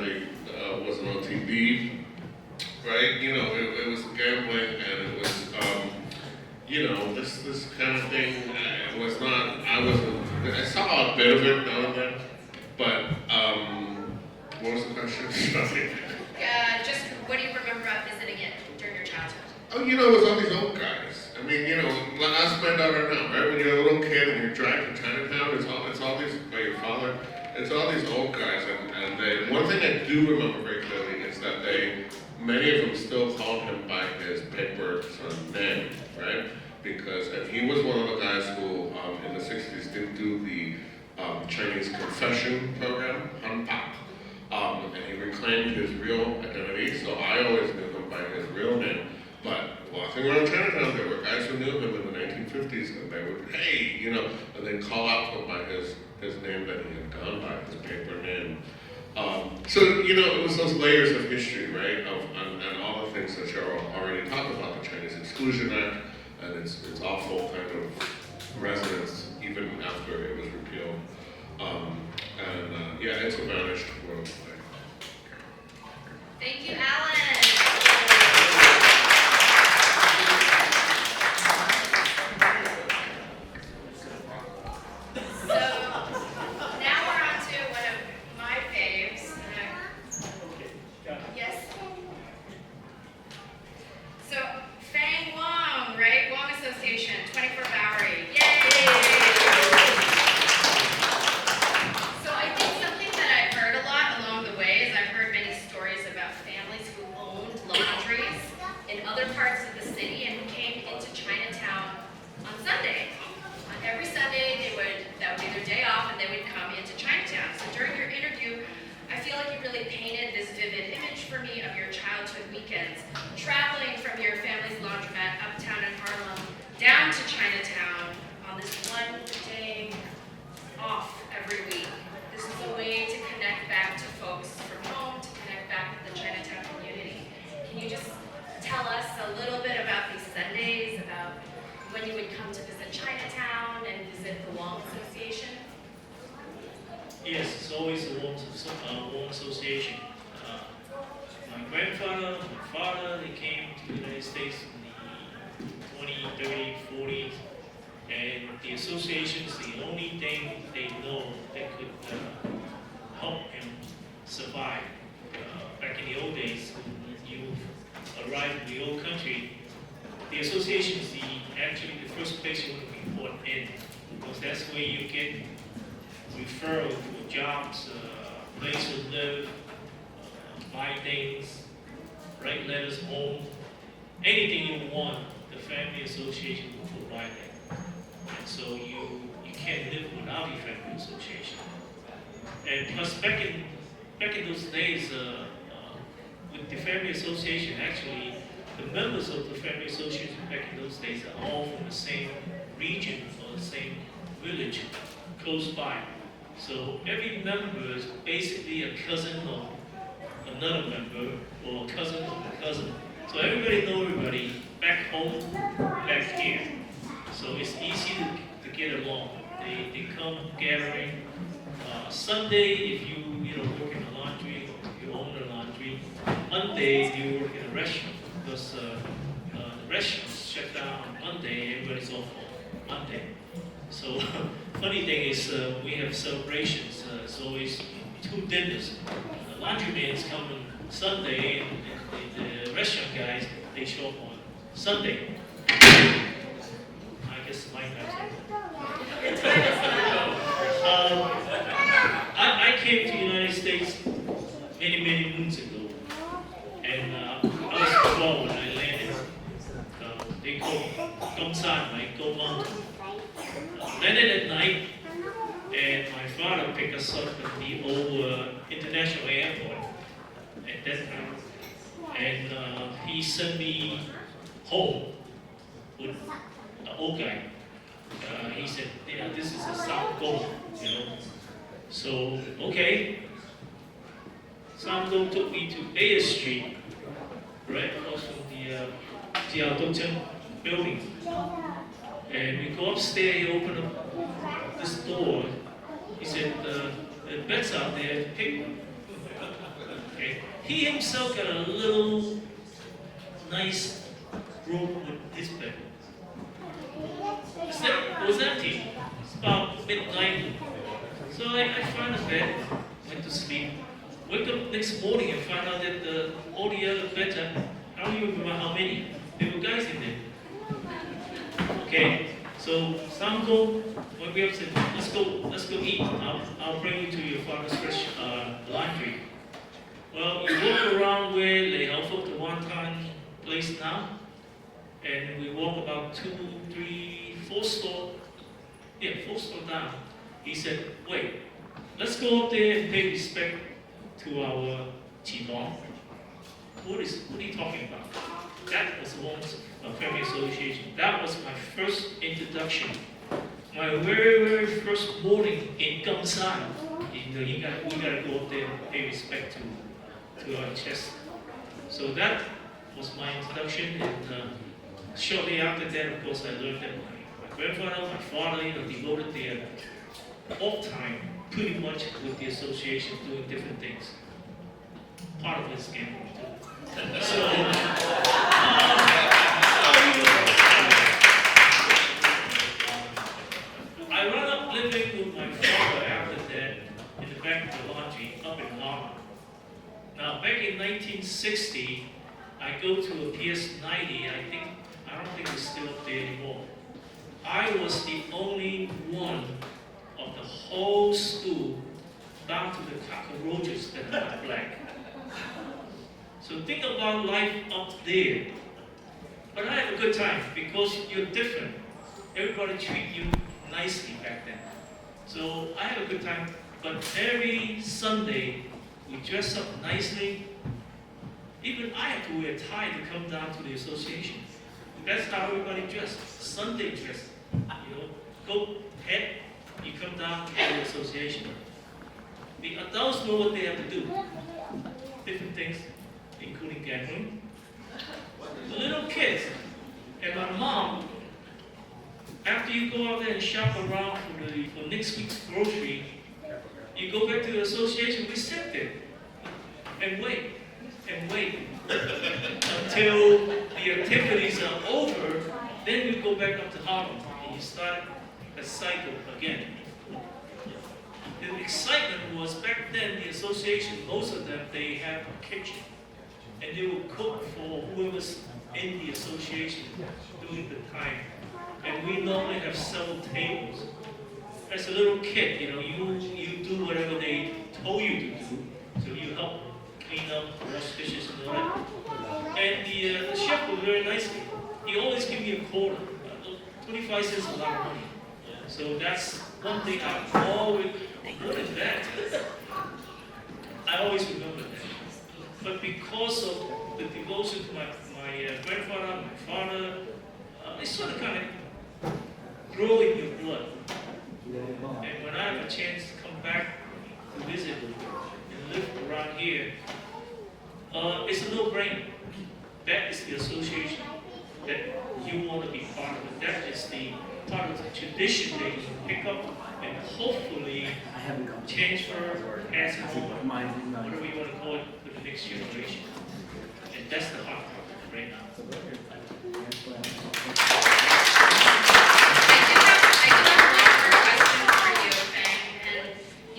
was an OTB, right? You know, it was gambling, and it was, you know, this kind of thing. Was not. I saw a bit of it now and then, but what was the question? Sorry. Just what do you remember about visiting it during your childhood? Oh, you know, it was all these old guys. I mean, you know, ask my daughter now, right? When you're a little kid and you're driving to Chinatown, it's all these, by your father, it's all these old guys, and they, one thing I do remember very clearly is that many of them still called him by his paper son name, right? Because, and he was one of the guys who, in the 60s, did do the Chinese confession program, Hanpak, and he reclaimed his real identity, so I always knew him by his real name. But walking around Chinatown, there were guys who knew him in the 1950s, and they would, hey, you know, and they'd call out to him by his name that he had gone by, his paper name. So, you know, it was those layers of history, right, and all the things that Cheryl already talked about, the Chinese Exclusion Act, and its awful kind of resonance even after it was repealed. Yeah, it's a vanished world. Thank you, Alan. Yes? So, Fang Wong, right? Wong Association, 24 Bowery. Yay! So I think something that I've heard a lot along the way is I've heard many stories about families who owned laundries in other parts of the city and who came into Chinatown on Sunday. Every Sunday, that would be their day off, and they would come into Chinatown. So during your interview, I feel like you really painted this vivid image for me of your childhood weekends, traveling from your family's laundromat uptown in Harlem down to Chinatown on this one day off every week. This is a way to connect back to folks from home, to connect back with the Chinatown community. Can you just tell us a little bit about these Sundays, about when you would come to visit Chinatown and visit the Wong Association? Yes, it's always a Wong Association. My grandfather, my father, they came to the United States in the 20s, 30s, 40s, and the association is the only thing they know that could help him survive. Back in the old days, when you arrived in the old country, the association is actually the first place you want to report in, because that's where you get referral for jobs, place to live, buy things, write letters home, anything you want, the family association will provide that. And so you can't live without your family association. And plus, back in those days, with the family association, actually, the members of the family association back in those days are all from the same region or the same village close by. So every member is basically a cousin of another member or a cousin of a cousin. So everybody knows everybody back home, back here. So it's easy to get along. They come gathering. Sunday, if you work in a laundry, you own a laundry. Monday, you work in a restaurant, because the restaurants shut down on Monday. Everybody's off on Monday. So funny thing is, we have celebrations. It's always 2 dinners. The laundryman's come on Sunday, and the restaurant guys, they show up on Sunday. I guess Mike has I came to the United States many moons ago, and I was 12 when I landed. They call Gongsan, right? Go Mountain. Landed at night, and my father picked us up at the old international airport at that time, and he sent me home with an old guy. He said, this is a South Goal, So, okay. South Goal took me to A Street, right across from the Jiaotong building. And we go upstairs, he opened up this door. He said, the bed's out there, pick one. Okay. He himself got a little nice room with his bed. It was empty. It's about midnight. So I found a bed, went to sleep. Wake up next morning and find out that all the other beds, I don't even remember how many. There were guys in there. Okay, so some go, when we up said, let's go eat. I'll bring you to your father's laundry. Well, you walk around where they have the one-time place now, and we walk about 2, 3, 4 store down. He said, wait, let's go up there and pay respect to our Qigong. What are you talking about? That was Wong's family association. That was my first introduction. My very first morning in Gongsan. We gotta go up there and pay respect to our chest. So that was my introduction, and shortly after that, of course, I learned that my grandfather, my father, devoted their off time pretty much with the association, doing different things. Part of it is gambling too. So, I wound up living with my father after that in the back of the laundry up in Harlem. Now, back in 1960, I go to a PS90. I don't think it's still up there anymore. I was the only one of the whole school, down to the cockroaches, that are not black. So think about life up there. But I had a good time because you're different. Everybody treat you nicely back then. So I had a good time. But every Sunday, we dress up nicely. Even I had to wear a tie to come down to the association. That's how everybody dressed. Sunday dress. Coat, hat, you come down to the association. The adults know what they have to do. Different things, including gambling. The little kids and my mom, after you go out there and shop around for next week's grocery, you go back to the association, we sit there and wait until the activities are over, then you go back up to Harlem and you start a cycle again. The excitement was back then, the association, most of them, they have a kitchen. And and they will cook for whoever's in the association during the time. And we normally have several tables. As a little kid, you do whatever they told you to do. So you help clean up, wash dishes and all that. And the chef was very nice. He always give me a quarter. 25 cents is a lot of money. So that's one thing I always, what is that? I always remember that. But because of the devotion to my grandfather, my father, it's sort of kind of grow in your blood. And when I have a chance to come back to visit and live around here, it's a no-brainer. That is the association that you want to be part of it. That is the part of the tradition that you pick up and hopefully transfer, pass it on, whatever you want to call it, for the next generation. And that's the hard part right now.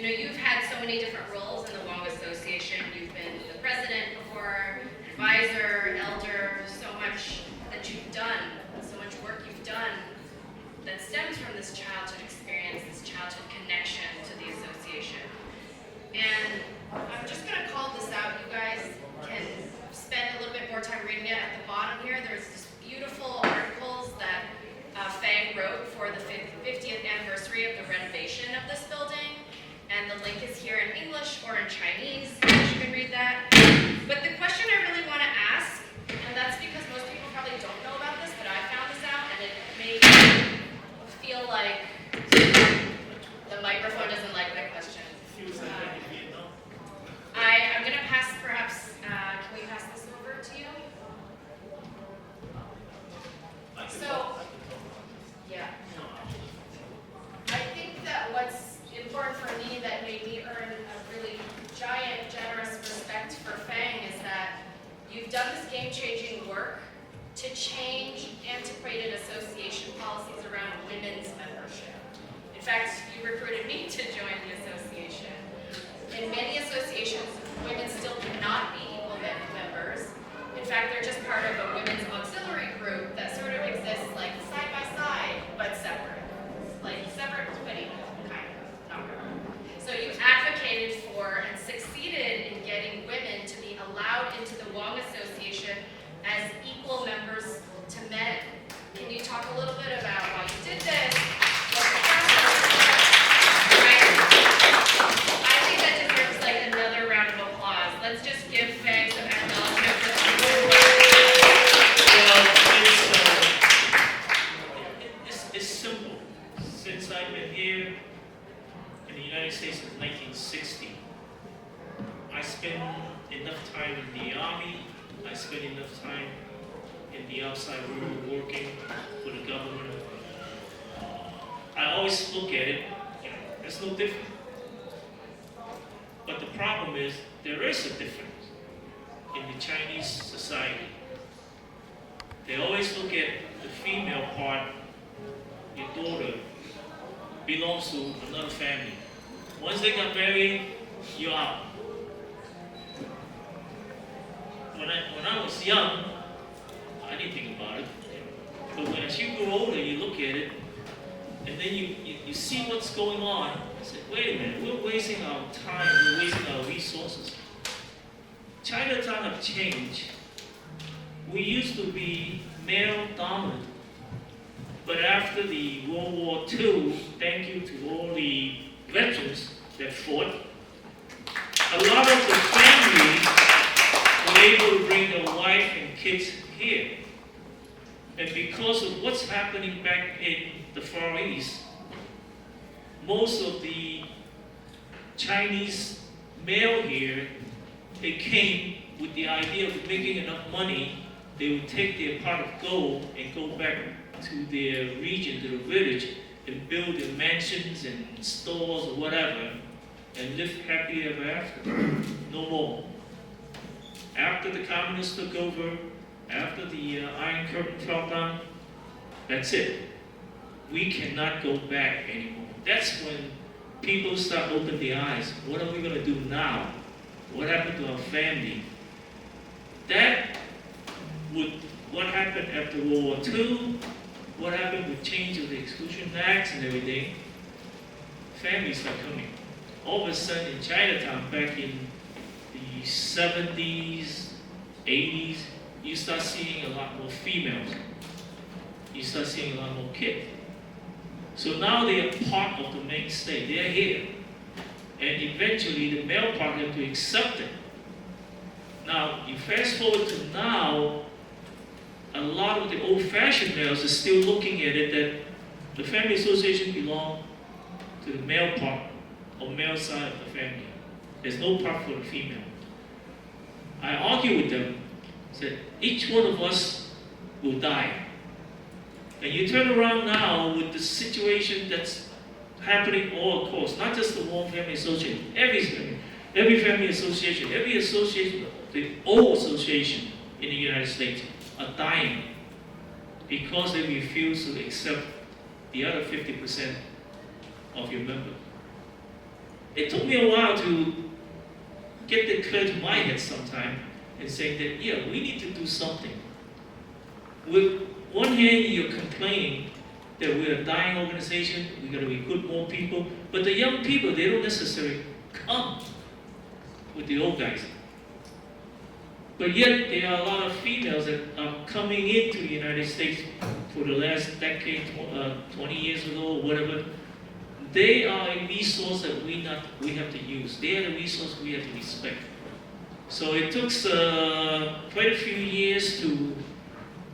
You've had so many different roles in the Wong Association. You've been the president before, advisor, elder, so much that you've done, so much work you've done that stems from this childhood experience, this childhood connection to the association. And I'm just going to call this out. You guys can spend a little bit more time reading it. At the bottom here, there's this beautiful articles that Fang wrote for the 50th anniversary of the renovation of this building. And the link is here in English or in Chinese, you can read that. But the question I really want to ask, and that's because most people probably don't know about this, but I found this out, and it made me feel like the microphone doesn't like my question. I'm going to pass, perhaps, can we pass this over to you? So, yeah. I think that what's important for me that made me earn a really giant, generous respect for Fang is that you've done this game-changing work to change antiquated association policies around women's membership. In fact, you recruited me to join the association. In many associations, women still cannot be equal members. In fact, they're just part of a women's auxiliary group that sort of exists like side by side, but separate. Like separate but equal, kind of, not really. So you advocated for and succeeded in getting women to be allowed into the Wong Association as equal members to men. Can you talk a little bit about why you did this? What the process was? I think that deserves like another round of applause. Let's just give Fang some acknowledgement for it's simple. Since I've been here in the United States since 1960, I spent enough time in the Army, I spent enough time in the outside world working for the government. I always look at it, it's no different. But the problem is, there is a difference in the Chinese society. They always look at the female part, your daughter, belongs to another family. Once they got married, you're out. When I was young, I didn't think about it. But when as you grow older, you look at it, and then you see what's going on. I said, wait a minute, we're wasting our time, we're wasting our resources. Chinatown have changed. We used to be male dominant. But after the World War II, thank you to all the veterans that fought, a lot of the families were able to bring their wife and kids here. And because of what's happening back in the Far East, most of the Chinese male here, they came with the idea of making enough money, they would take their pot of gold and go back to their region, to the village, and build their mansions and stores or whatever, and live happily ever after. No more. After the communists took over, after the Iron Curtain fell down, that's it. We cannot go back anymore. That's when people start opening their eyes. What are we going to do now? What happened to our family? That after World War II, what happened with change of the Exclusion Acts and everything, families are coming. All of a sudden in Chinatown back in the 70s, 80s, you start seeing a lot more females. You start seeing a lot more kids. So now they are part of the mainstay. They are here. And eventually the male part have to accept it. Now, you fast forward to now, a lot of the old-fashioned males are still looking at it that the family association belongs to the male part or male side of the family. There's no part for the female. I argue with them, said each one of us will die. And you turn around now with the situation that's happening all across, not just the Wong Family Association, every family association, every association, the old association in the United States are dying because they refuse to accept the other 50% of your members. It took me a while to get the clear to my head sometime and say that, yeah, we need to do something. With one hand, you're complaining that we're a dying organization, we got to recruit more people, but the young people, they don't necessarily come with the old guys. But yet, there are a lot of females that are coming into the United States for the last decade, 20 years ago, or whatever. They are a resource that we have to use. They are the resource we have to respect. So it took quite a few years to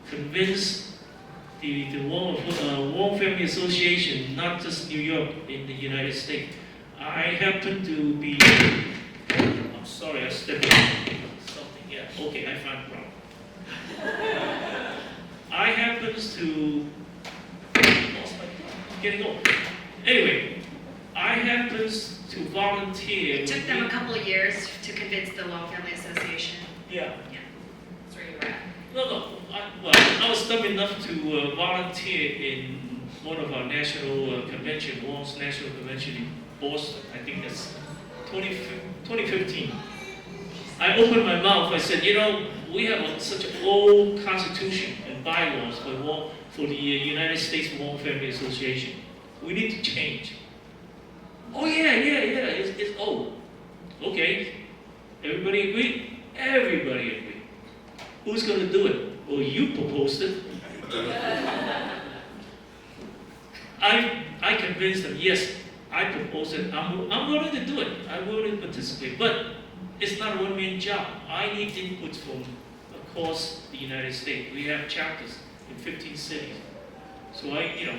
convince the Wong Family Association, not just New York, in the United States. I happen to be, I'm sorry, I stepped on something. Yeah, okay, I found a problem. I happen to, lost my, getting old. Anyway, I happen to volunteer. It took them a couple of years to convince the Wong Family Association. Yeah. Yeah, that's where you were at. No. I was dumb enough to volunteer in one of our national convention, Wong's National Convention in Boston. I think that's 2015. I opened my mouth. I said, we have such an old constitution and bylaws for the United States Wong Family Association. We need to change. Oh yeah, it's old. Okay, everybody agree? Everybody agree. Who's going to do it? Well, you proposed it. I convinced them, yes, I proposed it. I'm willing to do it. I'm willing to participate. But it's not a one-man job. I need input from across the United States. We have chapters in 15 cities. So you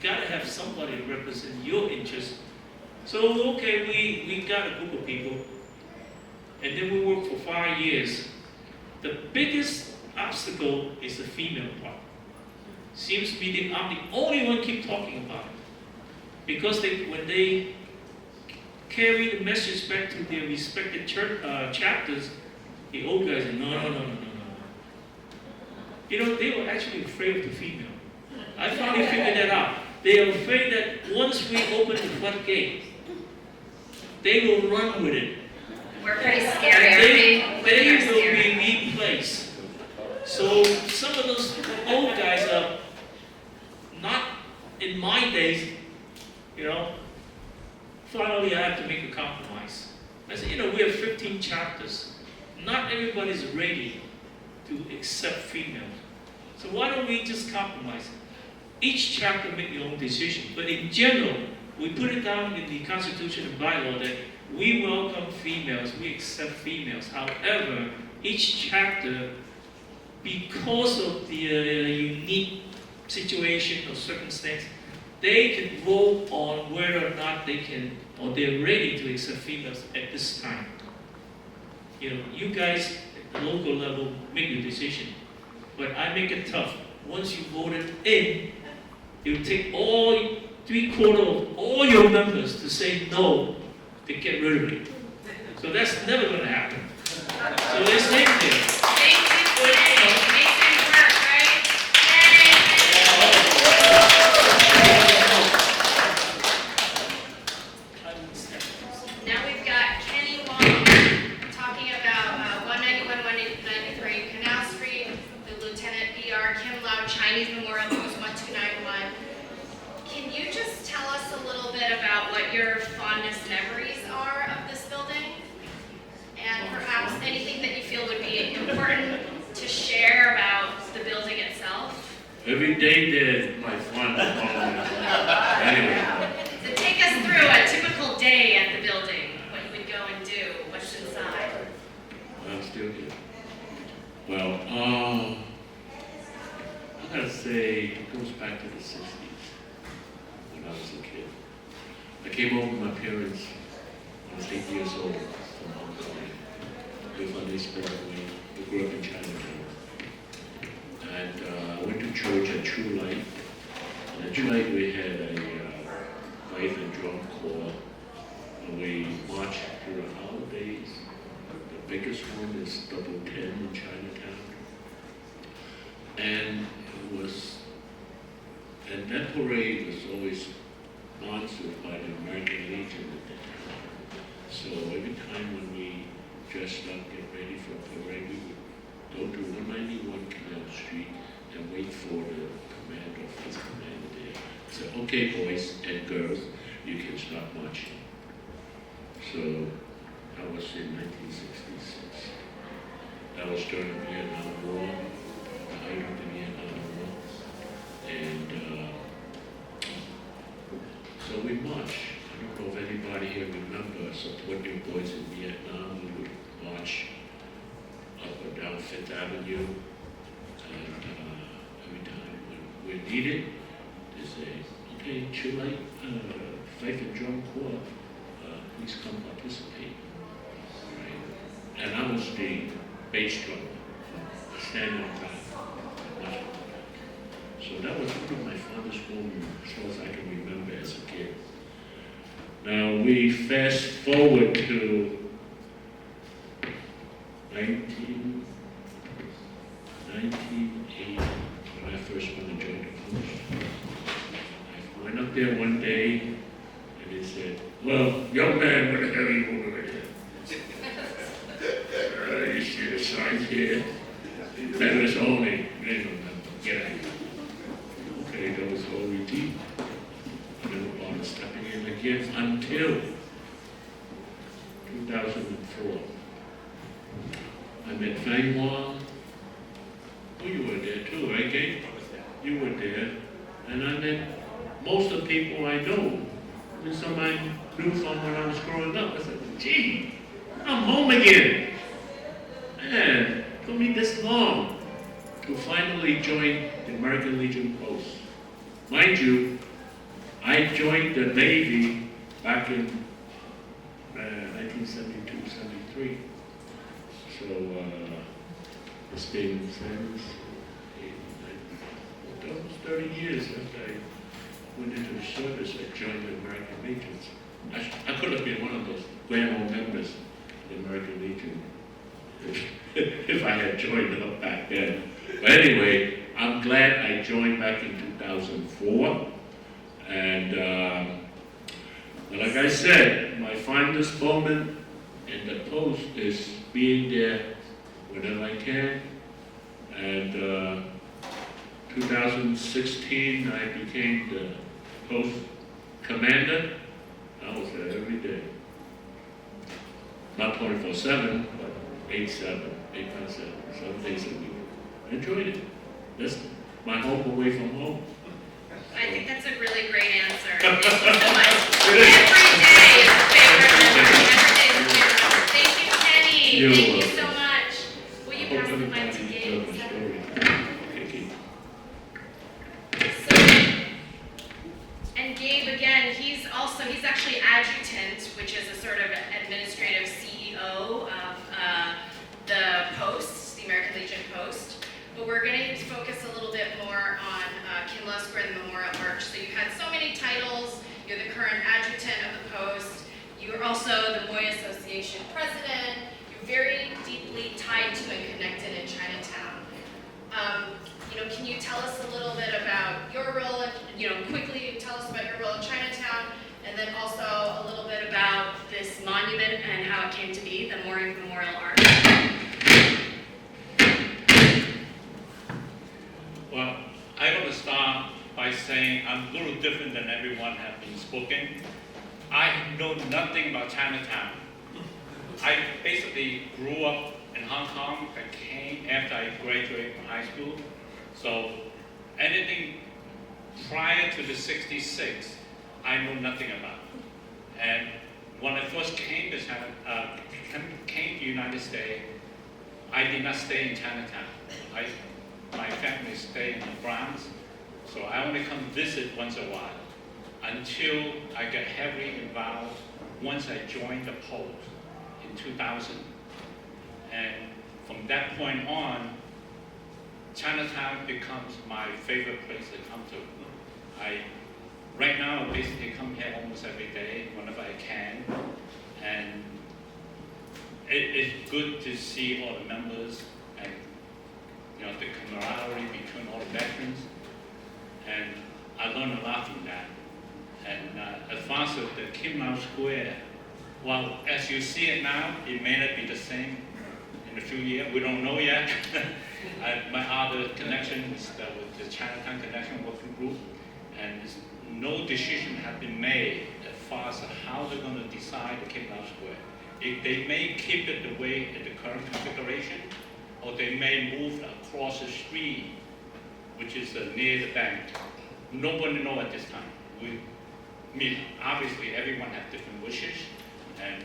got to have somebody to represent your interests. So, okay, we got a group of people, and then we worked for 5 years. The biggest obstacle is the female part. Seems to be I'm the only one keep talking about it. Because when they carry the message back to their respective church, chapters, the old guys say, no. They were actually afraid of the female. I finally figured that out. They are afraid that once we open the front gate, they will run with it. We're pretty scary, aren't we? They will be replaced. So some of those old guys are not in my days, finally I have to make a compromise. I said, we have 15 chapters. Not everybody's ready to accept females. So why don't we just compromise? Each chapter make your own decision. But in general, we put it down in the Constitution and bylaw that we welcome females, we accept females. However, each chapter, because of the unique situation or circumstance, they can vote on whether or not they can, or they're ready to accept females at this time. You guys at the local level make your decision. But I make it tough. Once you voted in, you take all 3/4 of all your members to say no, to get rid of it. So that's never going to happen. So they're staying there. Thank you. Make things work, right? Now we've got Kenny Wong talking about 191, 193 Canal Street, the Lieutenant B.R. Kim Chinese Memorial Post 1291. Can you just tell us a little bit about what your fondest memories are of this building? And perhaps anything that you feel would be important to share about the building itself? Every day there's my fun. Anyway. So take us through a typical day at the building, what you would go and do, what's inside. I'm still here. Well, I gotta say, it goes back to the 60s when I was a kid. I came over with my parents when I was 8 years old from Hong Kong. With my niece Wing. We grew up in Chinatown. And I went to church at True Light. And at True Light we had a fife and drum corps. And we marched through the holidays. The biggest one is Double 10 in Chinatown. And that parade was always sponsored by the American Legion at that time. So every time when we dressed up, get ready for a parade, we would go to 191 Canal Street and wait for the commander, first commander there. Say, okay, boys and girls, you can start marching. So that was in 1966. That was during the Vietnam War, the height of the Vietnam War. And so we marched. I don't know if anybody here remembers supporting boys in Vietnam. We would march up or down Fifth Avenue. And every time when we're needed, they say, okay, Chile, Fife and Drum Corps, please come participate. Right? And I was the bass drummer, standing on top. So that was one of my fondest moments, as far as I can remember as a kid. Now we fast forward to 1980, when I first went to join the post. I went up there one day and they said, well, young man, what the hell are you over there? You see the signs here? Members only. They don't remember. Get out of here. Okay, that was all we did. I never bothered stepping in again until 2004. I met Fang Wong. Oh, you were there too, right, Gabe? You were there. And I met most of the people I know. And some I knew from when I was growing up. I said, gee, I'm home again. Man, it took me this long to finally join the American Legion Post. Mind you, I joined the Navy back in 1972, 73. So it's been since almost 30 years after I went into the service. I joined the American Legion. I could have been one of those grand old members of the American Legion if I had joined up back then. But anyway, I'm glad I joined back in 2004. And like I said, my fondest moment in the post is being there whenever I can. And 2016, I became the post commander. I was there every day. Not 24/7, but 8/7, 7 days a week. I enjoyed it. That's my home away from home. I think that's a really great answer. Thank you so much. Every day is a favorite memory. Every day is a favorite. Thank you, Kenny. Thank you so much. Will you pass the mic to Gabe? And Gabe, again, he's actually adjutant, which is a sort of administrative CEO of the Post, the American Legion Post. But we're going to focus a little bit more on Kinlow Square and the Memorial Arch. So you've had so many titles. You're the current adjutant of the Post. You're also the Mui Association president. You're very deeply tied to and connected in Chinatown. Can you tell us a little bit about your role, quickly tell us about your role in Chinatown, and then also a little bit about this monument and how it came to be, the Mui Memorial Arch. Well, I by saying I'm a little different than everyone has been spoken. I know nothing about Chinatown. I basically grew up in Hong Kong. I came after I graduated from high school. So anything prior to the 66, I know nothing about. And when I first came to came to United States, I did not stay in Chinatown. My family stayed in the Bronx, so I only come visit once a while until I got heavily involved once I joined the Post in 2000. And from that point on, Chinatown becomes my favorite place to come to. Right now, I basically come here almost every day, whenever I can, and it's good to see all the members and the camaraderie between all the veterans, and I learned a lot from that. And as far as the Kim Lau Square, well, as you see it now, it may not be the same in a few years. We don't know yet. My other connection is with the Chinatown Connection Working Group, and no decision has been made as far as how they're going to decide the Kim Lau Square. They may keep it the way in the current configuration, or they may move across the street, which is near the bank. Nobody knows at this time. Obviously everyone has different wishes, and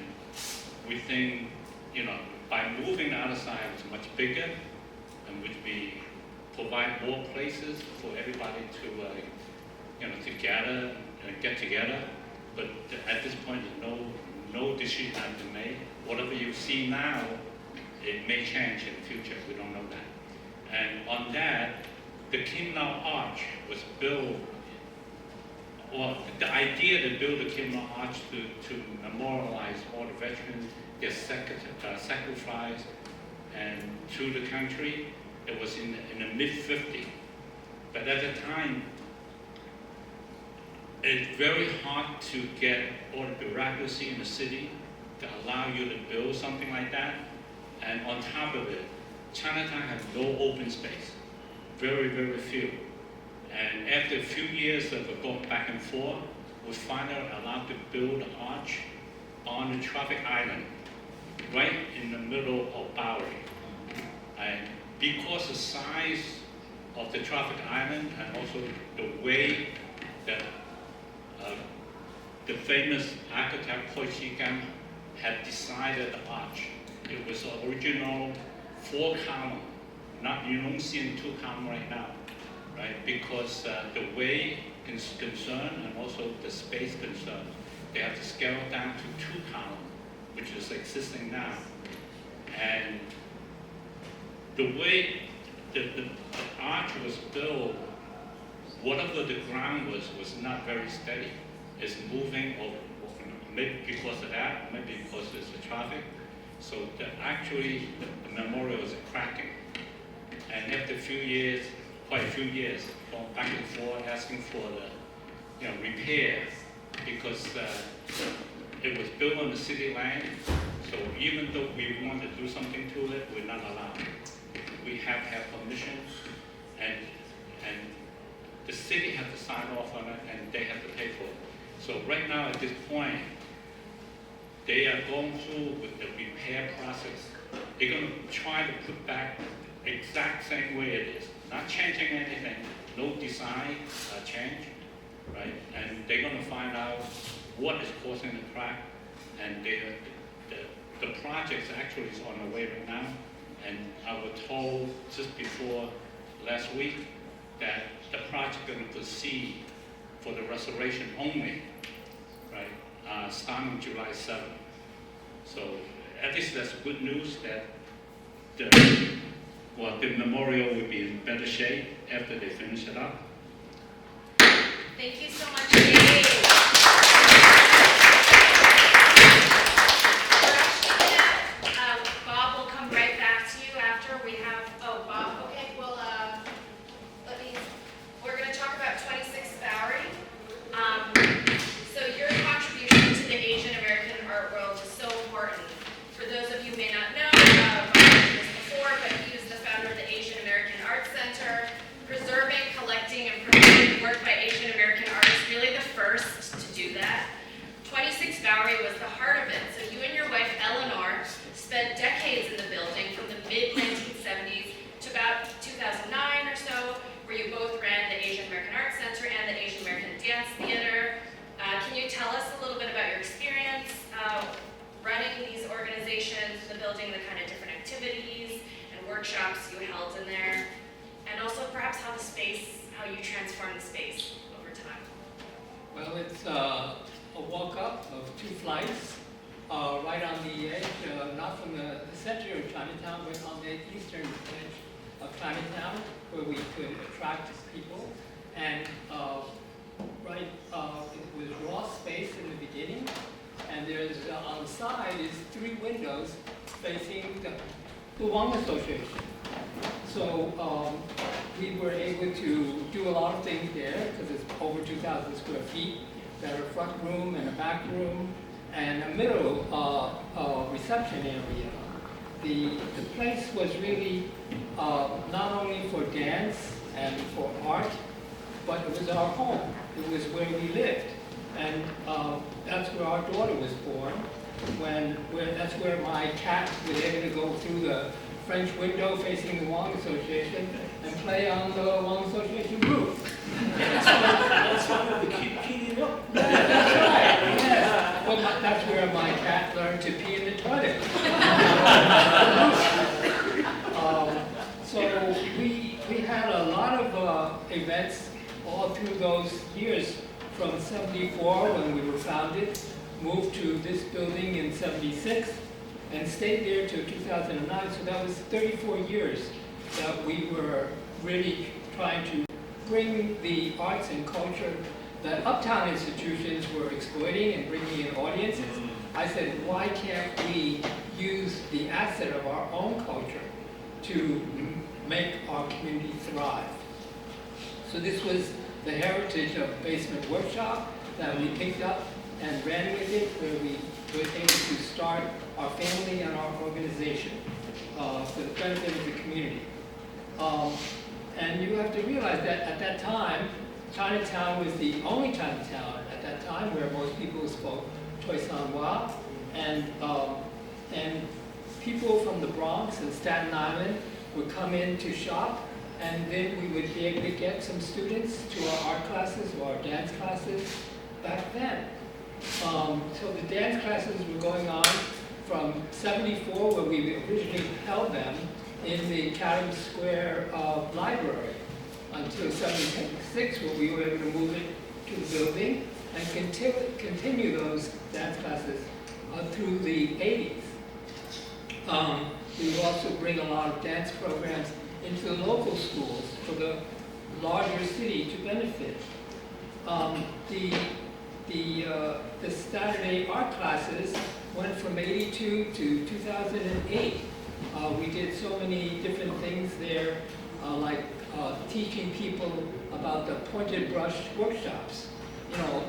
we think, by moving the other side, it's much bigger, and which we provide more places for everybody to gather and get together. But at this point, no decision has been made. Whatever you see now, it may change in the future. We don't know that. And on that, the Kim Lau Arch was built, or the idea to build the Kim Lau Arch to memorialize all the veterans, their sacrifice, and to the country, it was in the mid-50s. But at the time, it's very hard to get all the bureaucracy in the city to allow you to build something like that. And on top of it, Chinatown has no open space, very, very few. And after a few years of going back and forth, we finally allowed to build an arch on the traffic island, right in the middle of Bowery. And because the size of the traffic island and also the way that the famous architect Ho Chi Minh had decided the arch. It was the original 4-column, not Yunong Xian 2-column right now, right? Because the way is concerned and also the space concerned, they have to scale it down to 2-column, which is existing now. And the way the arch was built, whatever the ground was not very steady. It's moving, or maybe because of that, maybe because it's the traffic. So actually, the memorial is cracking. And after quite a few years, going back and forth, asking for the repair, because it was built on the city land. So even though we want to do something to it, we're not allowed. We have to have permission, and the city has to sign off on it, and they have to pay for it. So right now, at this point, they are going through with the repair process. They're going to try to put back the exact same way it is, not changing anything, no design change, right? And they're going to find out what is causing the crack, and the project actually is on the way right now. And I was told just before last week that the project is going to proceed for the restoration only, right, starting July 7th. So at least that's good news that the memorial will be in better shape after they finish it up. Thank you so much, Gabe. Bob will come right back to you after we have, Bob, okay, well, we're going to talk about 26th Bowery. So your contribution to the Asian American art world is so important. For those of you who may not know, I've mentioned this before, but he was the founder of the Asian American Art Center, preserving, collecting, and promoting work by workshops you held in there, and also perhaps how you transformed the space over time. Well, it's a walk up of 2 flights, right on the edge, not from the center of Chinatown, but on the eastern edge of Chinatown, where we could attract people. And it was raw space in the beginning, and there's on the side is 3 windows facing the Wong Association. So we were able to do a lot of things there because it's over 2,000 square feet. We had a front room and a back room and a middle reception area. The place was really not only for dance and for art, but it was our home. It was where we lived. And that's where our daughter was born. That's where my cat was able to go through the French window facing the Wong Association and play on the Wong Association roof. That's why the kid peed up. That's right, yes. Well, that's where my cat learned to pee in the toilet. So we had a lot of events all through those years, from 74 when we were founded, moved to this building in 76, and stayed there till 2009. So that was 34 years that we were really trying to bring the arts and culture that uptown institutions were exploiting and bringing in audiences. I said, why can't we use the asset of our own culture to make our community thrive? So this was the heritage of Basement Workshop that we picked up and ran with it, where we were able to start our family and our organization for the benefit of the community. And you have to realize that at that time, Chinatown was the only Chinatown at that time where most people spoke Toisanwa, and people from the Bronx and Staten Island would come in to shop, and then we would be able to get some students to our art classes or our dance classes back then. So the dance classes were going on from 74, where we originally held them in the Chatham Square Library, until 76, where we were able to move it to the building and continue those dance classes through the 80s. We would also bring a lot of dance programs into the local schools for the larger city to benefit. The Saturday art classes went from 82 to 2008. We did so many different things there, like teaching people about the pointed brush workshops. You know,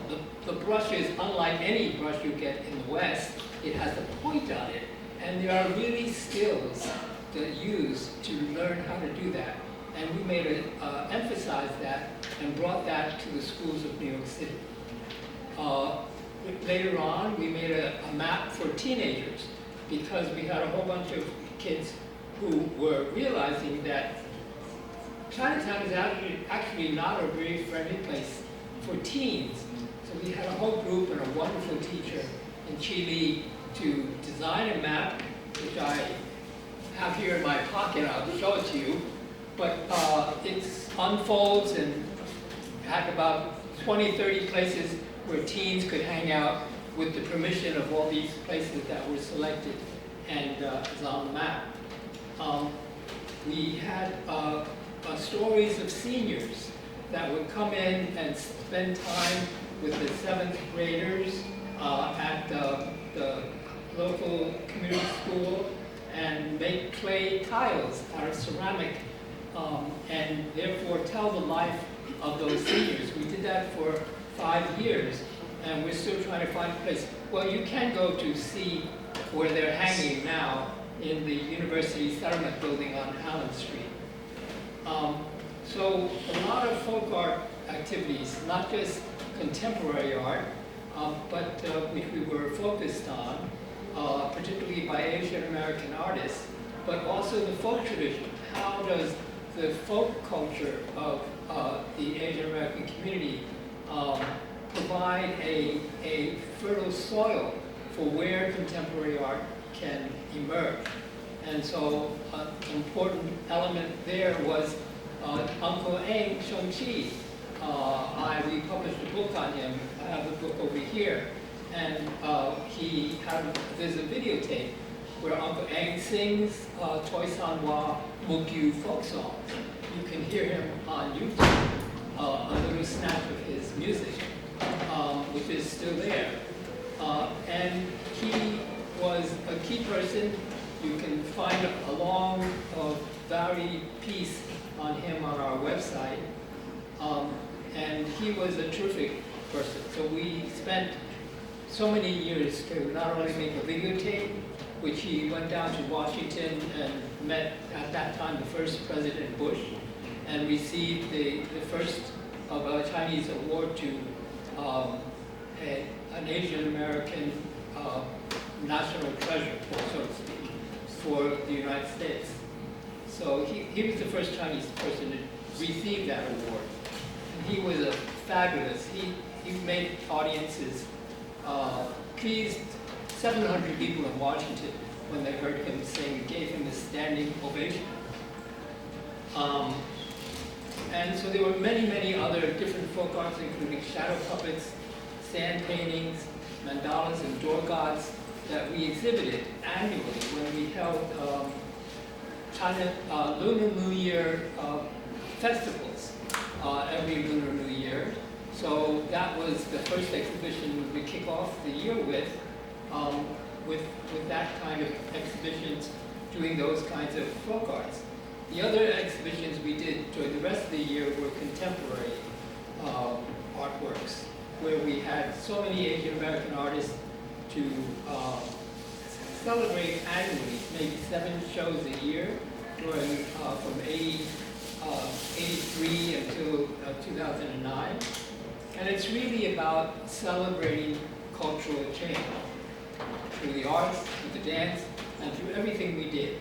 the brush is unlike any brush you get in the West. It has a point on it, and there are really skills to use to learn how to do that. And we made it emphasize that and brought that to the schools of New York City. Later on, we made a map for teenagers, because we had a whole bunch of kids who were realizing that Chinatown is actually not a very friendly place for teens. So we had a whole group and a wonderful teacher in Chile to design a map, which I have here in my pocket. I'll show it to you. But it unfolds and had about 20, 30 places where teens could hang out with the permission of all these places that were selected and is on the map. We had stories of seniors that would come in and spend time with the 7th graders at the local community school and make clay tiles out of ceramic, and therefore tell the life of those seniors. We did that for 5 years, and we're still trying to find a place. Well, you can go to see where they're hanging now in the University Settlement Building on Allen Street. So a lot of folk art activities, not just contemporary art, but which we were focused on, particularly by Asian American artists, but also the folk tradition. How does the folk culture of the Asian American community provide a fertile soil for where contemporary art can emerge? And so an important element there was Uncle Eng Shung-chi. We published a book on him. I have the book over here. And there's a videotape where Uncle Eng sings Toi San Hwa Mukyu folk songs. You can hear him on YouTube, a little snap of his music, which is still there. And he was a key person. You can find a long, varied piece on him on our website. And he was a terrific person. So we spent so many years to not only make a videotape, which he went down to Washington and met at that time the first President Bush, and received the first of a Chinese award to an Asian American national treasure, so to speak, for the United States. So he was the first Chinese person to receive that award. And he was a fabulous, he made audiences, pleased 700 people in Washington when they heard him sing, gave him a standing ovation. And so there were many, many other different folk arts, including shadow puppets, sand paintings, mandalas, and door gods that we exhibited annually when we held Lunar New Year festivals every Lunar New Year. So that was the first exhibition we kick off the year with that kind of exhibitions, doing those kinds of folk arts. The other exhibitions we did during the rest of the year were contemporary artworks, where we had so many Asian American artists to celebrate annually, maybe 7 shows a year during from 83 until 2009. And it's really about celebrating cultural change through the arts, through the dance, and through everything we did.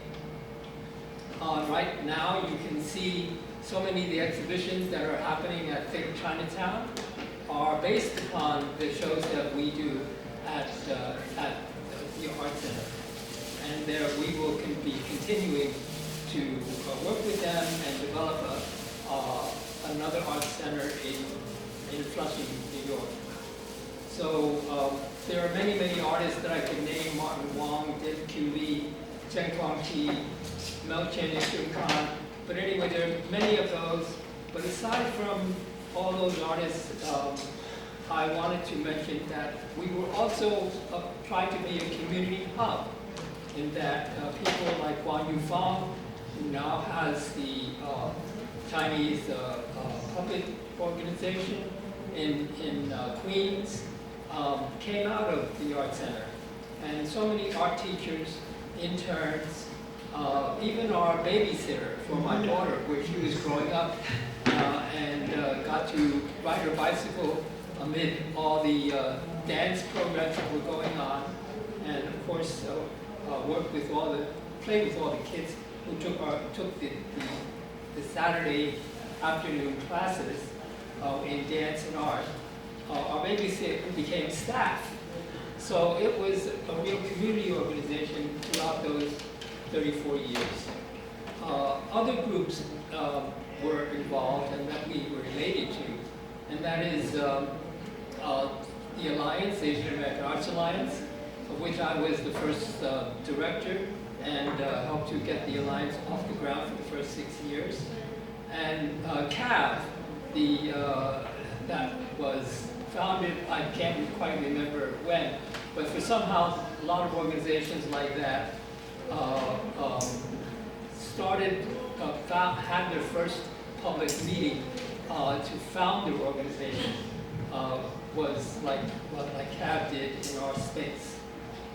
Right now, you can see so many of the exhibitions that are happening at Fang Chinatown are based upon the shows that we do at the Art Center. And there we will be continuing to work with them and develop another art center in Flushing, New York. So there are many, many artists that I could name: Martin Wong, David Q. Lee, Chen Guangqi, Mel Chen, and Xun Khan. But anyway, there are many of those. But aside from all those artists, I wanted to mention that we were also trying to be a community hub, in that people like Wang Yufang, who now has the Chinese puppet organization in Queens, came out of the Art Center. And so many art teachers, interns, even our babysitter for my daughter, where she was growing up, and got to ride her bicycle amid all the dance programs that were going on, and of course played with all the kids who took the Saturday afternoon classes in dance and art. Our babysitter became staff. So it was a real community organization throughout those 34 years. Other groups were involved and that we were related to, and that is the Alliance, Asian American Arts Alliance, of which I was the first director and helped to get the Alliance off the ground for the first 6 years. And CAV, that was founded, I can't quite remember when, but for somehow a lot of organizations like that had their first public meeting to found their organization, was like what CAV did in our space.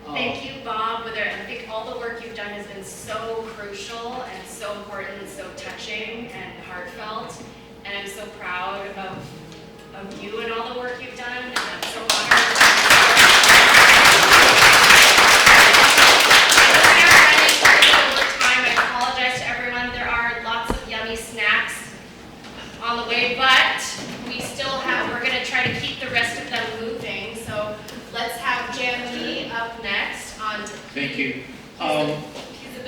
Thank you, Bob. I think all the work you've done has been so crucial and so important and so touching and heartfelt. And I'm so proud of you and all the work you've done. And I'm so honored. We are running a little over time. I apologize to everyone. There are lots of yummy snacks on the way, but we're going to try to keep the rest of them moving. So let's have Jan Lee up next on Thank you. feasibility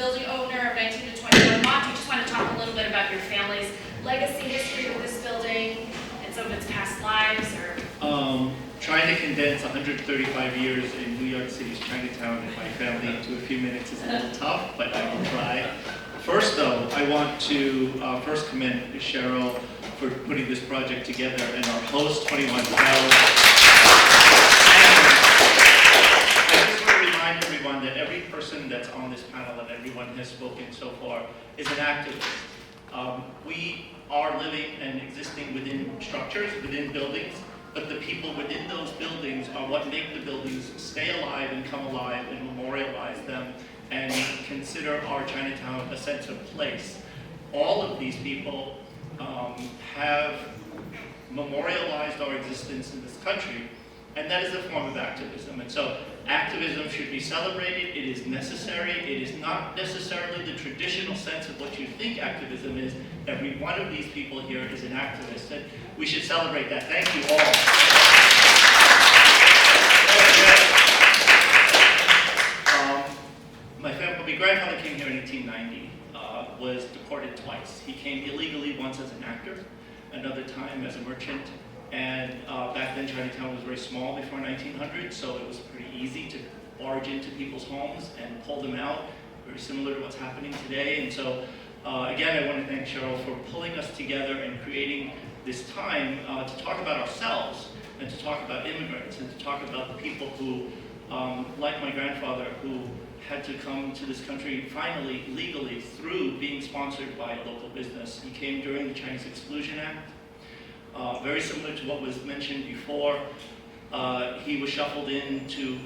building owner of 19 to 21 Mott. Do you just want to talk a little bit about your family's legacy history with this building and some of its past lives, or? Trying to condense 135 years in New York City's Chinatown and my family into a few minutes is a little tough, but I will try. First, though, I want to first commend Cheryl for putting this project together and our host, 21 Pell. I just want to remind everyone that every person that's on this panel and everyone has spoken so far is an activist. We are living and existing within structures, within buildings, but the people within those buildings are what make the buildings stay alive and come alive and memorialize them and consider our Chinatown a sense of place. All of these people have memorialized our existence in this country, and that is a form of activism. And so activism should be celebrated. It is necessary. It is not necessarily the traditional sense of what you think activism is. Every one of these people here is an activist, and we should celebrate that. Thank you all. My grandfather came here in 1890, was deported twice. He came illegally, once as an actor, another time as a merchant. And back then Chinatown was very small before 1900, so it was pretty easy to barge into people's homes and pull them out, very similar to what's happening today. And so again, I want to thank Cheryl for pulling us together and creating this time to talk about ourselves and to talk about immigrants and to talk about the people who, like my grandfather, who had to come to this country finally, legally, through being sponsored by a local business. He came during the Chinese Exclusion Act. Very similar to what was mentioned before, he was shuffled into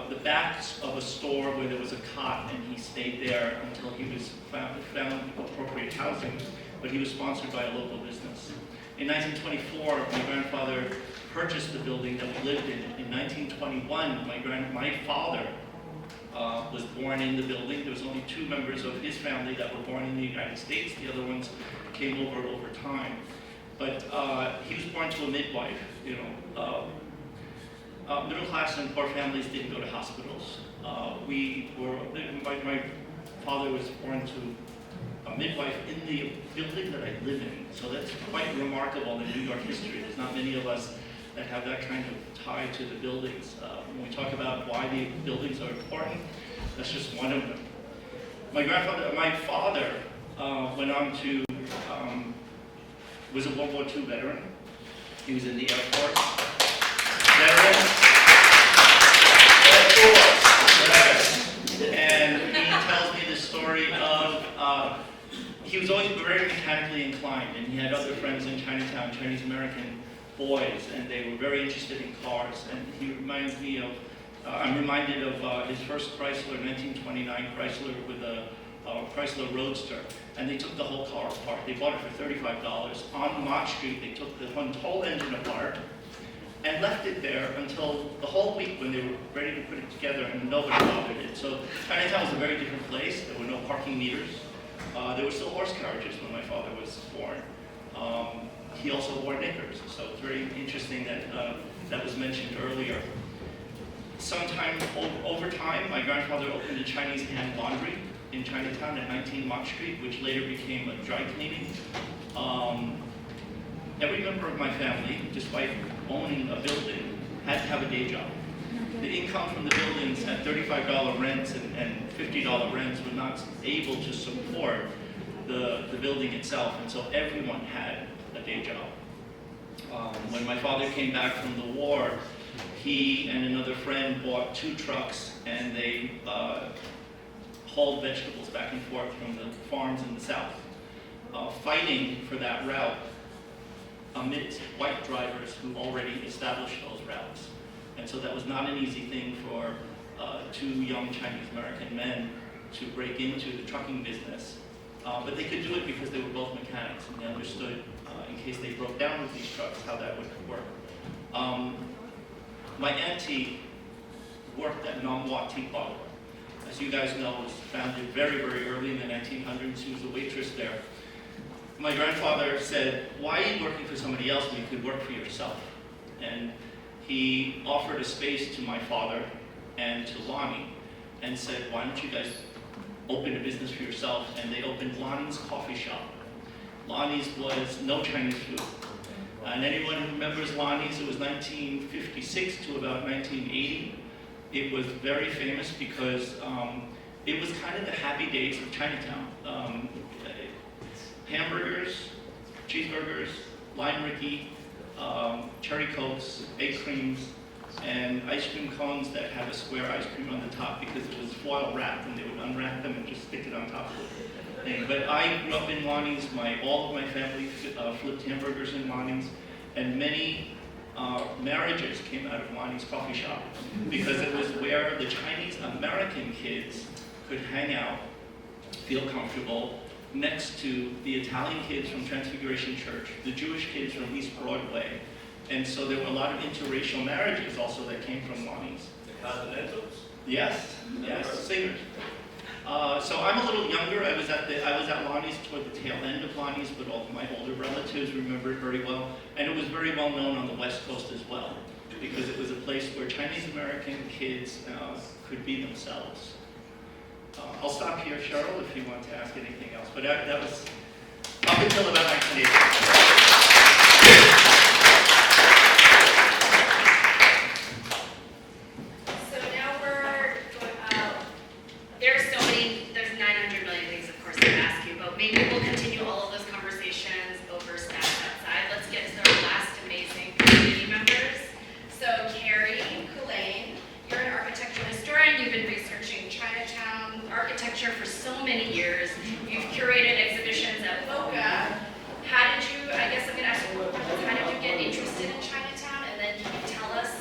the backs of a store where there was a cot, and he stayed there until he was found appropriate housing, but he was sponsored by a local business. In 1924, my grandfather purchased the building that we lived in. In 1921, my father was born in the building. There was only 2 members of his family that were born in the United States. The other ones came over time. But he was born to a midwife. You know, middle class and poor families didn't go to hospitals. My father was born to a midwife in the building that I live in. So that's quite remarkable in New York history. There's not many of us that have that kind of tie to the buildings. When we talk about why the buildings are important, that's just one of them. My father went on to, was a World War II veteran. He was in the Air Force. Veteran. Air Force. Yes. And he tells me the story of, he was always very mechanically inclined, and he had other friends in Chinatown, Chinese American boys, and they were very interested in cars. And he reminds me of, I'm reminded of his first Chrysler, 1929 Chrysler with a Chrysler Roadster, and they took the whole car apart. They bought it for $35. On Mott Street, they took the whole engine apart and left it there until the whole week when they were ready to put it together, and nobody bothered it. So Chinatown was a very different place. There were no parking meters. There were still horse carriages when my father was born. He also wore knickers, so it's very interesting that that was mentioned earlier. Sometime over time, my grandfather opened a Chinese hand laundry in Chinatown at 19 Mott Street, which later became a dry cleaning. Every member of my family, despite owning a building, had to have a day job. The income from the buildings at $35 rents and $50 rents were not able to support the building itself, and so everyone had a day job. When my father came back from the war, he and another friend bought 2 trucks, and they hauled vegetables back and forth from the farms in the south, fighting for that route amidst white drivers who already established those routes. And so that was not an easy thing for 2 young Chinese American men to break into the trucking business. But they could do it because they were both mechanics, and they understood, in case they broke down with these trucks, how that would work. My auntie worked at Nam Wat Tea Parlor. As you guys know, it was founded very, very early in the 1900s. She was a waitress there. My grandfather said, "Why are you working for somebody else when you could work for yourself?" And he offered a space to my father and to Lonnie and said, "Why don't you guys open a business for yourself, and they opened Lonnie's Coffee Shop. Lonnie's was no Chinese food. And anyone who remembers Lonnie's, it was 1956 to about 1980. It was very famous because it was kind of the happy days of Chinatown. Hamburgers, cheeseburgers, lime Ricky, cherry cokes, egg creams, and ice cream cones that had a square ice cream on the top because it was foil wrapped, and they would unwrap them and just stick it on top of the thing. But I grew up in Lonnie's. All of my family flipped hamburgers in Lonnie's, and many marriages came out of Lonnie's Coffee Shop because it was where the Chinese American kids could hang out, feel comfortable, next to the Italian kids from Transfiguration Church, the Jewish kids from East Broadway. And so there were a lot of interracial marriages also that came from Lonnie's. The Continentals? Yes, singers. So I'm a little younger. I was at Lonnie's toward the tail end of Lonnie's, but all of my older relatives remember it very well. And it was very well known on the West Coast as well, because it was a place where Chinese American kids could be themselves. I'll stop here, Cheryl, if you want to ask anything else. But that was up until about 1980. There's 900 million things, of course, to ask you, but maybe we'll continue all of those conversations over snacks outside. Let's get to our last amazing community members. So, Kerri Culhane, you're an architectural historian. You've been researching Chinatown architecture for so many years. You've curated exhibitions at BOCA. How did you, I guess I'm going to ask you more questions. How did you get interested in Chinatown? And then can you tell us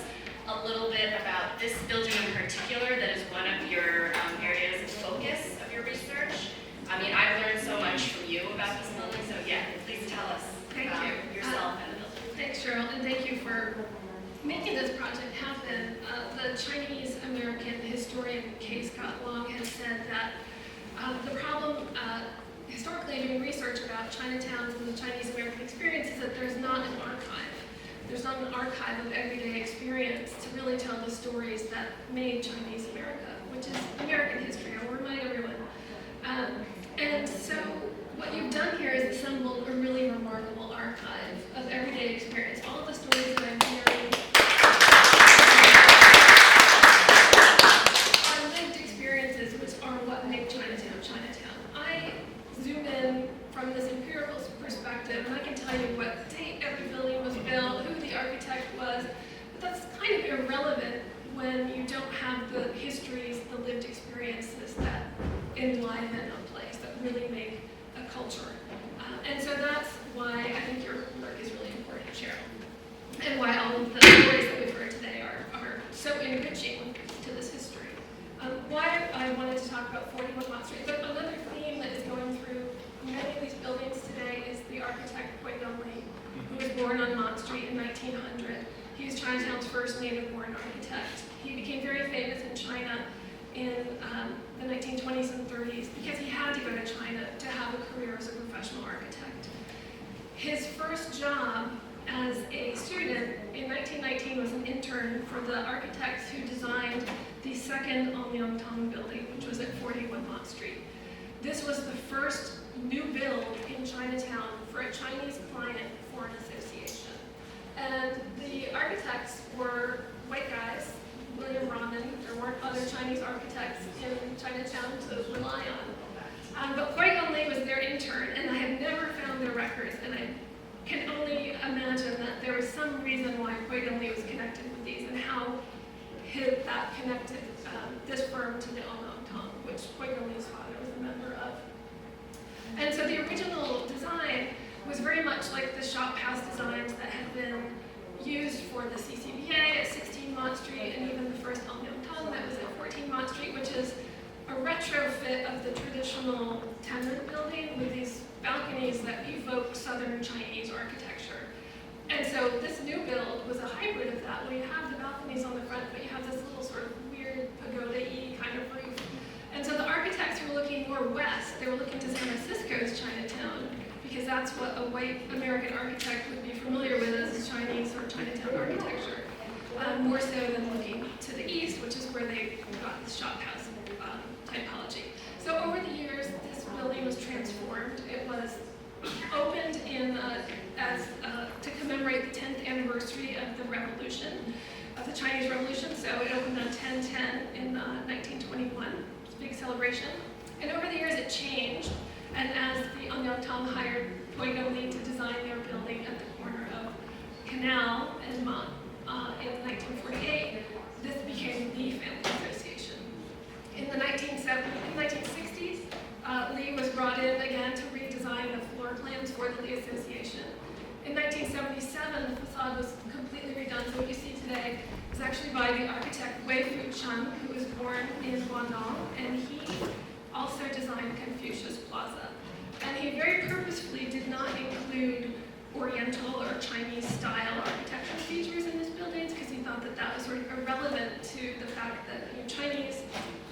a little bit about this building in particular that is one of your areas of focus of your research? I mean, I've learned so much from you about this building, so yeah, please tell us about yourself and the building. Thanks, Cheryl, and thank you for making this project happen. The Chinese American historian K. Scott Long has said that the problem historically doing research about Chinatowns and the Chinese American experience is that there's not an archive. There's not an archive of everyday experience to really tell the stories that made Chinese America, which is American history. I will remind everyone. And so what you've done here is assembled a really remarkable archive of everyday experience. All of the stories that I'm hearing are lived experiences, which are what make Chinatown Chinatown. I zoom in from this empirical perspective, and I can tell you what date every building was built, who the architect was, but that's kind of irrelevant when you don't have the histories, the lived experiences that enliven a place, that really make a culture. And so that's why I think your work is really important, Cheryl, and why all of the stories that we've heard today are so enriching to this history. Why I wanted to talk about 41 Mott Street, but another theme that is going through many of these buildings today is the architect Gabe Mui, who was born on Mott Street in 1900. He was Chinatown's first native-born architect. He became very famous in China in the 1920s and 30s because he had to go to China to have a career as a professional architect. His first job as a student in 1919 was an intern for the architects who designed the second Lamgen building, which was at 41 Mott Street. This was the first new build in Chinatown for a Chinese client for an association. And the architects were white guys, William Raman. There weren't other Chinese architects in Chinatown to rely on. But Gabe Mui was their intern, and I have never found their records, and I can only imagine that there was some reason why Gabe Mui was connected with these and how that connected this firm to the Lamgen, which Gabe Mui's father was a member of. And so the original design was very much like the shop house designs that had been used for the CCBA at 16 Mott Street and even the first Lamgen that was at 14 Mott Street, which is a retrofit of the traditional tenement building with these balconies that evoke Southern Chinese architecture. And so this new build was a hybrid of that, where you have the balconies on the front, but you have this little sort of weird pagoda-y kind of roof. And so the architects were looking more west. They were looking to San Francisco's Chinatown, because that's what a white American architect would be familiar with as Chinese or Chinatown architecture, more so than looking to the east, which is where they got the shop house typology. So over the years, this building was transformed. It was opened to commemorate the 10th anniversary of the revolution, of the Chinese Revolution. So it opened on 10/10 in 1921. It's a big celebration. And over the years, it changed. And as the Anyangtong hired Tommy Gonzalez to design their building at the corner of Canal and Mont in 1948, this became the family association. In the 1960s, Lee was brought in again to redesign the floor plans for the Lee Association. In 1977, the facade was completely redone, so what you see today is actually by the architect Wei Fu-Chung, who was born in Guangdong, and he also designed Confucius Plaza. And he very purposefully did not include Oriental or Chinese style architectural features in his buildings because he thought that that was sort of irrelevant to the fact that Chinese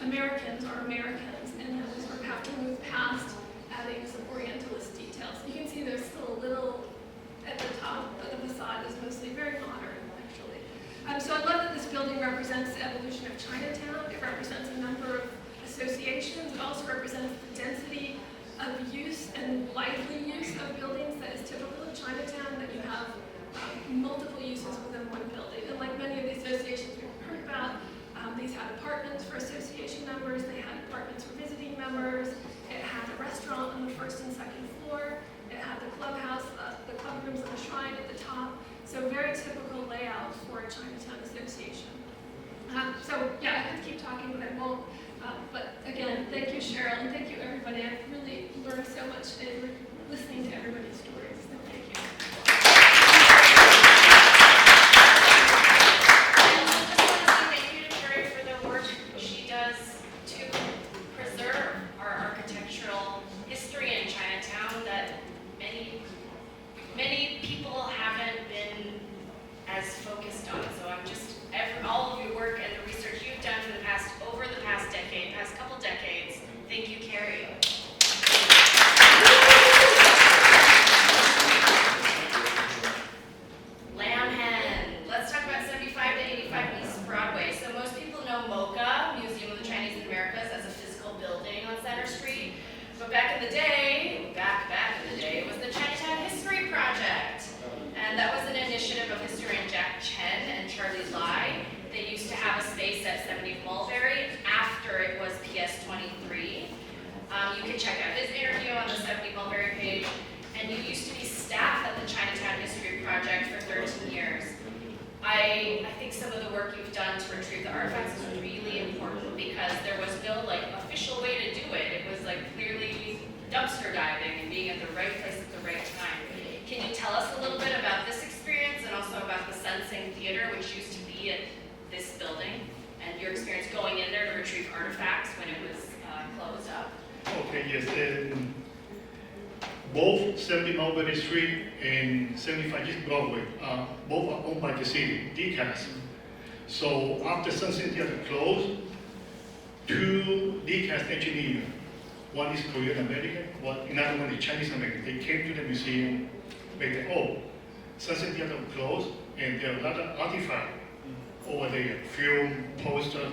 Americans are Americans and that we sort of have to move past adding some Orientalist details. You can see there's still a little at the top, but the facade is mostly very modern, actually. So I love that this building represents the evolution of Chinatown. It represents a number of associations. It also represents the density of use and lively use of buildings that is typical of Chinatown, that you have multiple uses within one building. And like many of the associations we've heard about, these had apartments for association members, they had apartments for visiting members, it had a restaurant on the first and second floor, it had the clubhouse, the club rooms and the shrine at the top. So very typical layout for a Chinatown association. So yeah, I could keep talking, but I won't. But again, thank you, Cheryl, and thank you, everybody. I've really learned so much in listening to everybody's stories. So thank you. I just want to say thank you to Kerri for the work she does to preserve our architectural history in Chinatown that many people haven't been as focused on. So I'm just, all of your work and the research you've done for over the past couple decades, thank you, Kerri. Lamgen. Let's talk about 75 to 85 East Broadway. So most people know MoCA, Museum of the Chinese in the Americas, as a physical building on Center Street. But back in the day, it was the Chinatown History Project. And that was an initiative of historian Jack Chen and Charlie Lai. They used to have a space at 70 Mulberry after it was PS 23. You can check out his interview on the 70 Mulberry page. And you used to be staff at the Chinatown History Project for 13 years. I think some of the work you've done to retrieve the artifacts is really important because there was no official way to do it. It was clearly dumpster diving and being at the right place at the right time. Can you tell us a little bit about this experience and also about the Sensing Theater, which used to be at this building, and your experience going in there to retrieve artifacts when it was closed up? Okay, yes. Both 70 Mulberry Street and 75 East Broadway, both are owned by the city, DCAS. So after Sunset Theater closed, two DCAS engineers, one is Korean American, another one is Chinese American. They came to the museum, they said, Sunset Theater closed, and there are a lot of artifacts over there, film, posters.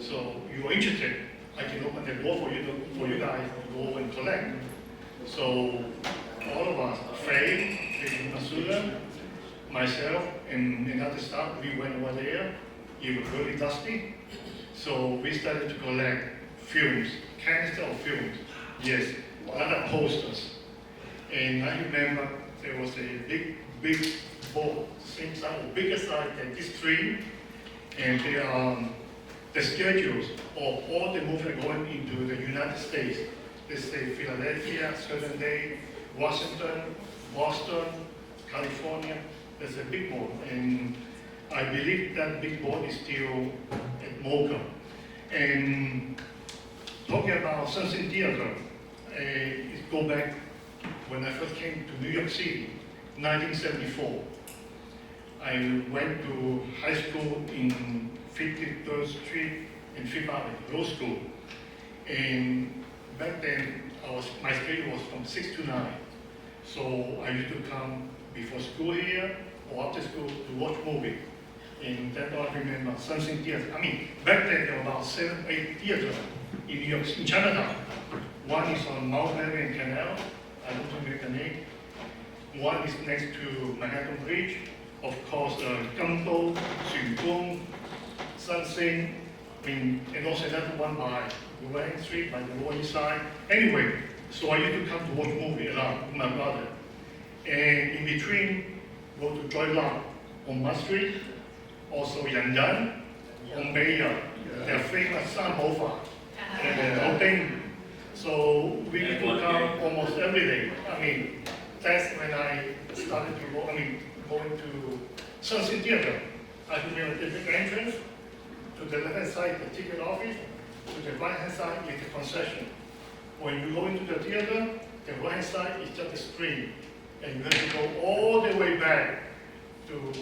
So you're interested, I can open the door for you guys to go and collect. So all of us, Faye, Masura, myself, and another staff, we went over there. It was really dusty. So we started to collect films, canister of films. Yes, a lot of posters. And I remember there was a big board, same size, bigger size than this tree. And the schedules of all the movies going into the United States. Let's say Philadelphia, certain day, Washington, Boston, California. There's a big board, and I believe that big board is still at MoCA. And talking about Sunset Theater, it go back when I first came to New York City, 1974. I went to high school in 53rd Street and Fifth Avenue, Law School. And back then, my schedule was from 6 to 9. So I used to come before school here or after school to watch movies. And that's what I remember, Sunset Theater. I mean, back then there were about 7, 8 theaters in New York, in Chinatown. One is on Mount Lamgen Canal, I don't remember the name. One is next to Manhattan Bridge. Of course, Gumbo, Xuzhong, Sunset, and also another one by Wang Street, by the Lower East Side. Anyway, so I used to come to watch movie along with my brother. And in between, go to Joy Long on Ma Street, also Yanyan on Beiyang, their famous Sanbofa, and Open. So we used to come almost every day. I mean, that's when I started to go, going to Sunset Theater. I remember the entrance, to the left-hand side, the ticket office, to the right-hand side is the concession. When you go into the theater, the right-hand side is just the screen, and you have to go all the way back to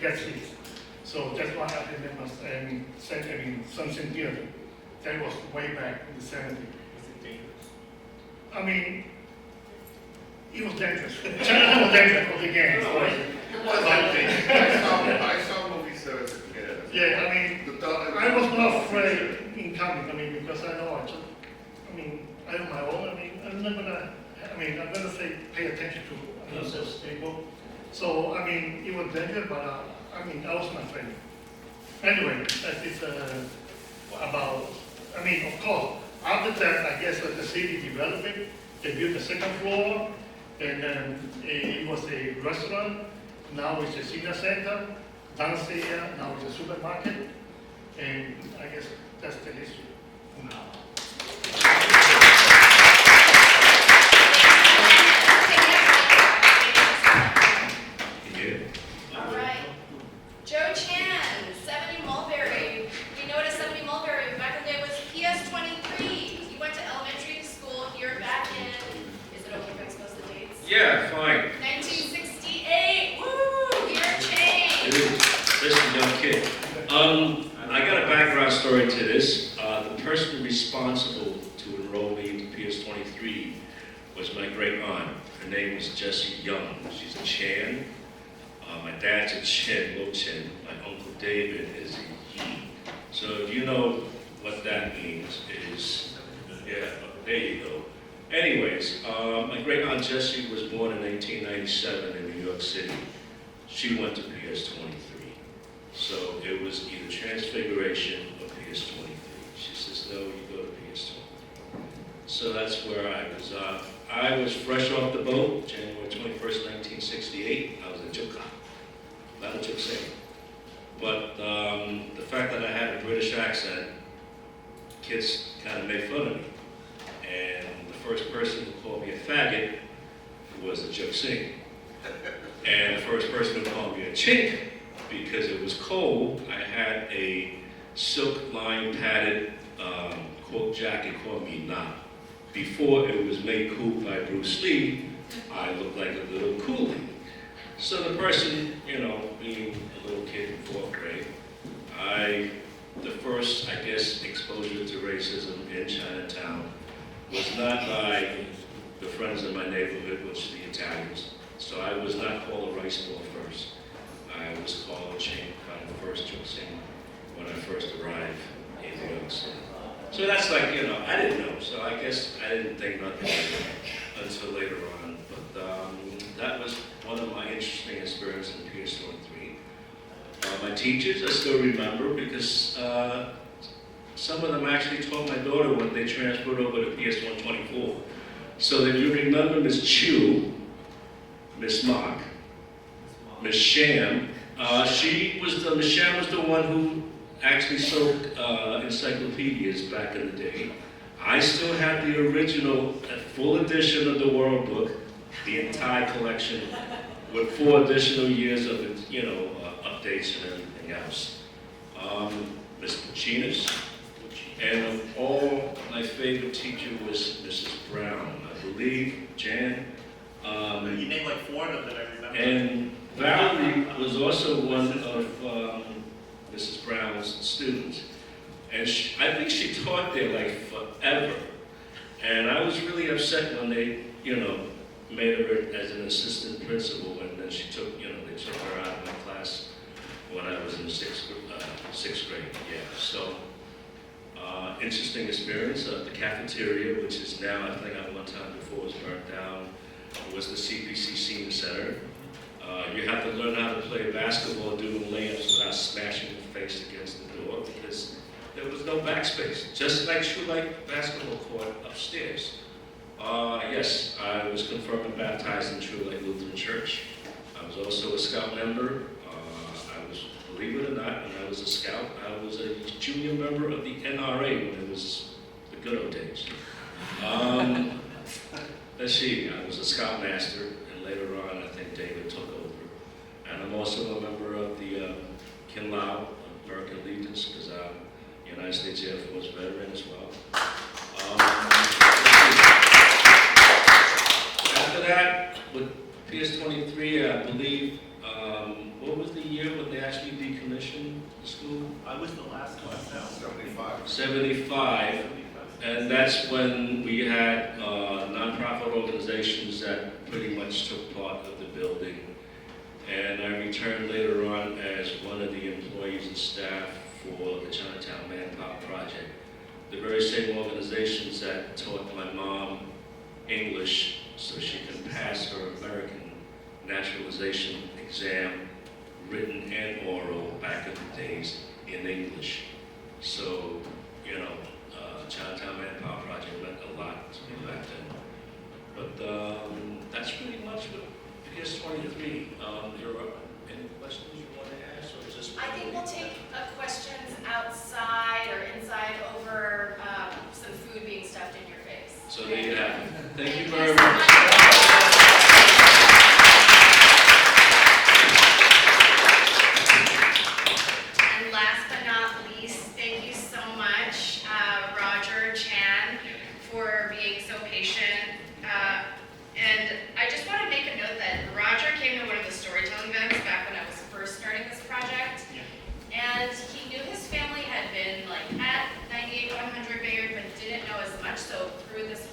get seats. So that's why I remember Sunset Theater. That was way back in the 70s. Was it dangerous? I mean, it was dangerous. China was dangerous for the gangs. It was I saw movies there as a kid. Yeah, I was not afraid in coming, because I know I have my own, I'm gonna say pay attention to those people. So, it was dangerous, but I was not afraid. Anyway, that is about, of course, after that, I guess the city developed it, they built the second floor, and it was a restaurant, now it's a senior center, downstairs, now it's a supermarket, and I guess that's the history. All right. Joe Chan, 70 Mulberry. We know what a 70 Mulberry back in the day was PS23. He went to elementary school here back in, is it okay if I expose the dates? Yeah, fine. 1968. Woo! Year of change. It is. This is a young kid. I got a background story to this. The person responsible to enroll me into PS23 was my great aunt. Her name was Jessie Young. She's a Chan. My dad's a Chen, Lo Chen. My uncle David is a Yi. So if you know what that means is, yeah, there you go. Anyways, my great aunt Jessie was born in 1997 in New York City. She went to PS23. So it was either Transfiguration or PS23. She says, no, you go to PS23. So that's where I was. I was fresh off the boat, January 21st, 1968. I was a Joka, not a Joksing. But the fact that I had a British accent, kids kind of made fun of me. And the first person who called me a faggot was a Joksing. And the first person who called me a chink, because it was cold, I had a silk line padded coat jacket called me Na. Before it was made cool by Bruce Lee, I looked like a little coolie. So the person, being a little kid in 4th grade, the first, I guess, exposure to racism in Chinatown was not by the friends in my neighborhood, which are the Italians. So I was not called a rice ball first. I was called a chink by the first Joksing when I first arrived in New York City. So that's like, I didn't know. So I guess I didn't think nothing of it until later on. But that was one of my interesting experiences in PS23. My teachers, I still remember because some of them actually taught my daughter when they transferred over to PS124. So if you remember Miss Chu, Miss Mock, Miss Sham, Miss Sham was the one who actually sold encyclopedias back in the day. I still have the original, full edition of the World Book, the entire collection, with 4 additional years of updates and everything else. Miss Puccinas, and of all, my favorite teacher was Mrs. Brown. I believe Jan. You named like 4 of them that I remember. And Valerie was also one of Mrs. Brown's students. And I think she taught there like forever. And I was really upset when they, made her as an assistant principal, and then she took, they took her out of my class when I was in 6th grade. Yeah, so Interesting experience. The cafeteria, which is now, I think at one time before was burnt down, was the CPC Senior Center. You have to learn how to play basketball doing layups without smashing your face against the door because there was no backspace, just like True Light basketball court upstairs. Yes, I was confirmed and baptized in True Light Lutheran Church. I was also a Scout member. I was, believe it or not, when I was a Scout, I was a junior member of the NRA when it was the good old days. Let's see, I was a Scout Master, and later on, I think David took over. And I'm also a member of the Kin Lao, American Legions, because I'm a United States Air Force veteran as well. After that, with PS23, I believe, what was the year when they actually decommissioned the school? I was the last class now. 75. 75. And that's when we had nonprofit organizations that pretty much took part of the building. And I returned later on as one of the employees and staff for the Chinatown Manpower Project. The very same organizations that taught my mom English so she can pass her American naturalization exam, written and oral, back in the days in English. So, you know, Chinatown Manpower Project meant a lot to me back then. But that's pretty much what PS23. There are any questions you want to ask, or is this? I think we'll take questions outside or inside over some food being stuffed in your face. So there you have it. Thank you very so much. And last but not least, thank you so much, Roger Chan, for being so patient. And I just want to make a note that Roger came to one of the storytelling events back when I was first starting this project. And he knew his family had been like at 98-100 Bayard, but didn't know as much. So through these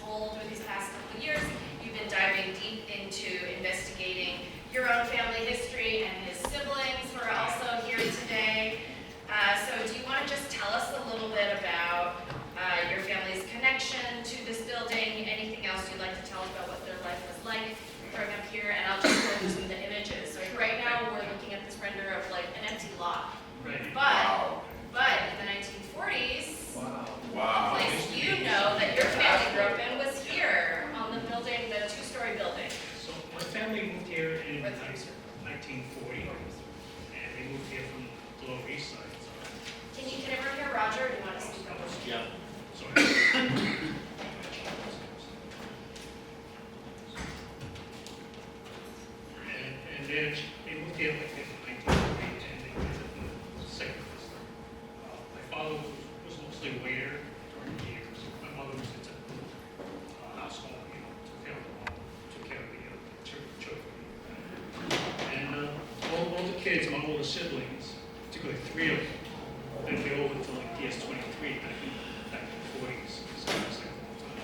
past couple of years, you've been diving deep into investigating your own family history, and his siblings who are also here today. So do you want to just tell us a little bit about your family's connection to this building? Anything else you'd like to tell us about what their life was like growing up here? And I'll just go through some of the images. So right now we're looking at this render of like an empty lot. Right. But in the 1940s, the place you know that your family grew up in was here on the building, the two-story building. So my family moved here in 1940, and we moved here from the Lower East Side. Can everyone hear Roger? Or do you want to speak up? Yeah. Sorry. And then they moved here like in 1940, and they did the second sister. My father was mostly a waiter during the years. My mother was into household, took care of the home, took care of the children. And all the kids, my older siblings, particularly three of them, then they over to like PS23 back in the 40s. So it was like a long time.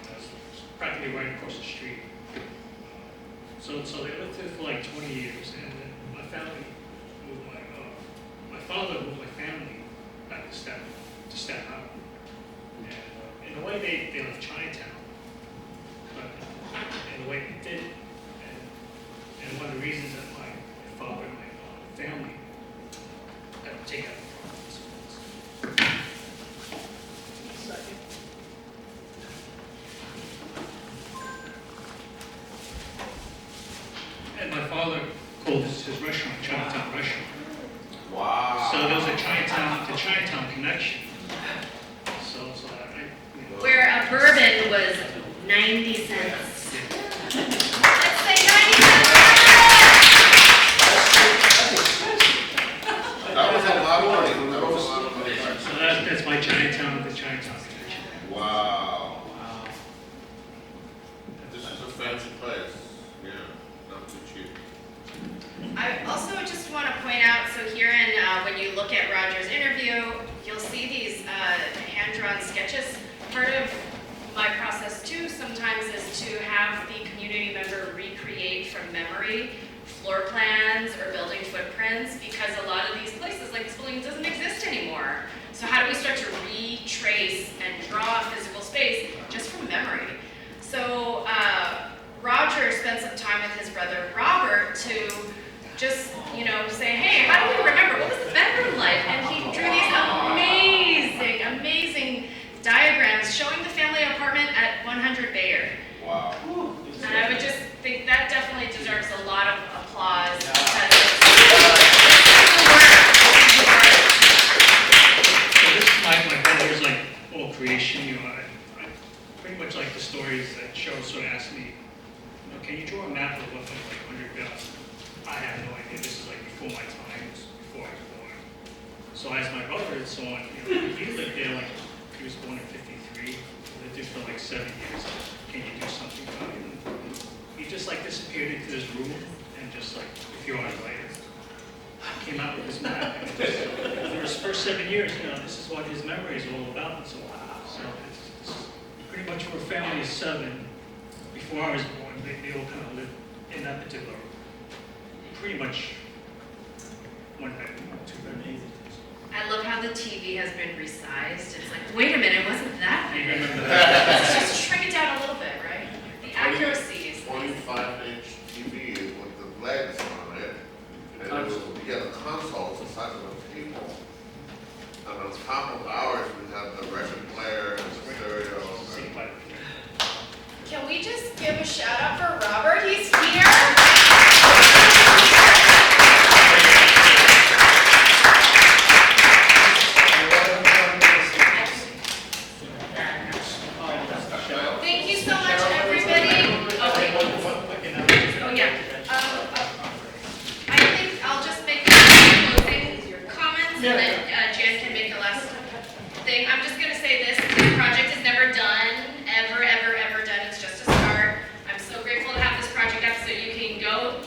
It was practically right across the street. So they lived there for like 20 years, and then my family moved my father moved my family back to Staten Island. And in a way they left Chinatown, but in a way they did. And one of the reasons that my father and my family had to take out the property. And my father called his restaurant Chinatown Restaurant. Wow. So there was a Chinatown connection. So Where a bourbon was 90 cents. Let's say 90 cents. That was a lot of money. That was a lot of money. So that's my Chinatown connection. Wow. This is a fancy place. Yeah, not too cheap. I also just want to point out, so here when you look at Roger's interview, you'll see these hand-drawn sketches. Part of my process too sometimes is to have the community member recreate from memory floor plans or building footprints, because a lot of these places, like this building, doesn't exist anymore. So how do we start to retrace and draw a physical space just from memory? So Roger spent some time with his brother Robert to just, say, hey, how do we remember? What was the bedroom like? And he drew these amazing diagrams showing the family apartment at 100 Bayer. Wow. And I would just think that definitely deserves a lot of applause. So this is my brother's all creation. I pretty much like the stories that Cheryl sort of asked me. Can you draw a map of what 100 Bayer? I have no idea. This is before my time. It was before I was born. So as my brother and so on, he lived there he was born in '53. He lived there for 7 years. Can you do something about it? He just disappeared into this room and just a few hours later came out with this map. And for his first 7 years, this is what his memory is all about. And so wow. So it's pretty much for a family of 7. Before I was born, they all kind of lived in that particular room. Pretty much one bedroom, 2 bedrooms. I love how the TV has been resized. It's wait a minute, it wasn't that big. Remember that? Let's just shrink it down a little bit, right? The accuracy is 25-inch TV with the legs on it. And the console the size of a table. And on top of ours, we have the record player and the stereo. Can we just give a shout out for Robert? He's here. Thank you so much, everybody. Oh yeah. I think I'll just make closing comments, and then Jan can make the last thing. I'm just gonna say this: the project is never done, ever done. It's just a start. I'm so grateful to have this project up, so you can go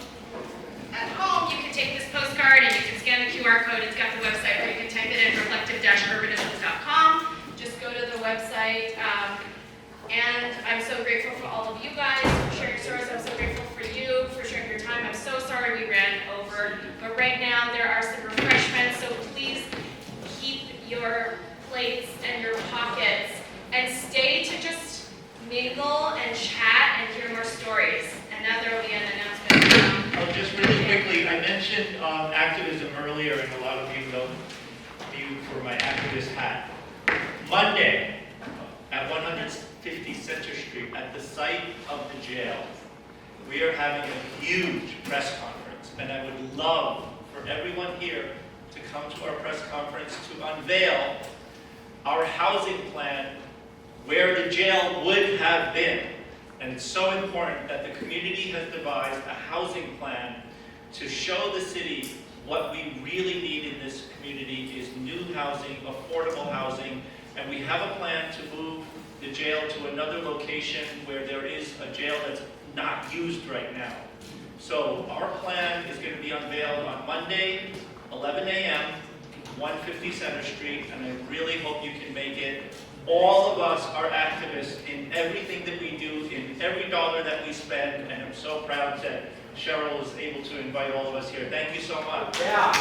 at home. You can take this postcard and you can scan the QR code. It's got the website where you can type it in: reflective-urbanisms.com. Just go to the website. And I'm so grateful for all of you guys for sharing stories. I'm so grateful for you for sharing your time. I'm so sorry we ran over. But right now there are some refreshments, so please keep your plates and your pockets and stay to just mingle and chat and hear more stories. And now there will be an announcement. Oh, just really quickly, I mentioned activism earlier, and a lot of you know me for my activist hat. Monday at 150 Center Street, at the site of the jail, we are having a huge press conference, and I would love for everyone here to come to our press conference to unveil our housing plan where the jail would have been. And it's so important that the community has devised a housing plan to show the city what we really need in this community is new housing, affordable housing, and we have a plan to move the jail to another location where there is a jail that's not used right now. So our plan is going to be unveiled on Monday, 11 a.m., 150 Center Street, and I really hope you can make it. All of us are activists in everything that we do, in every dollar that we spend, and I'm so proud that Cheryl was able to invite all of us here. Thank you so much. Yeah.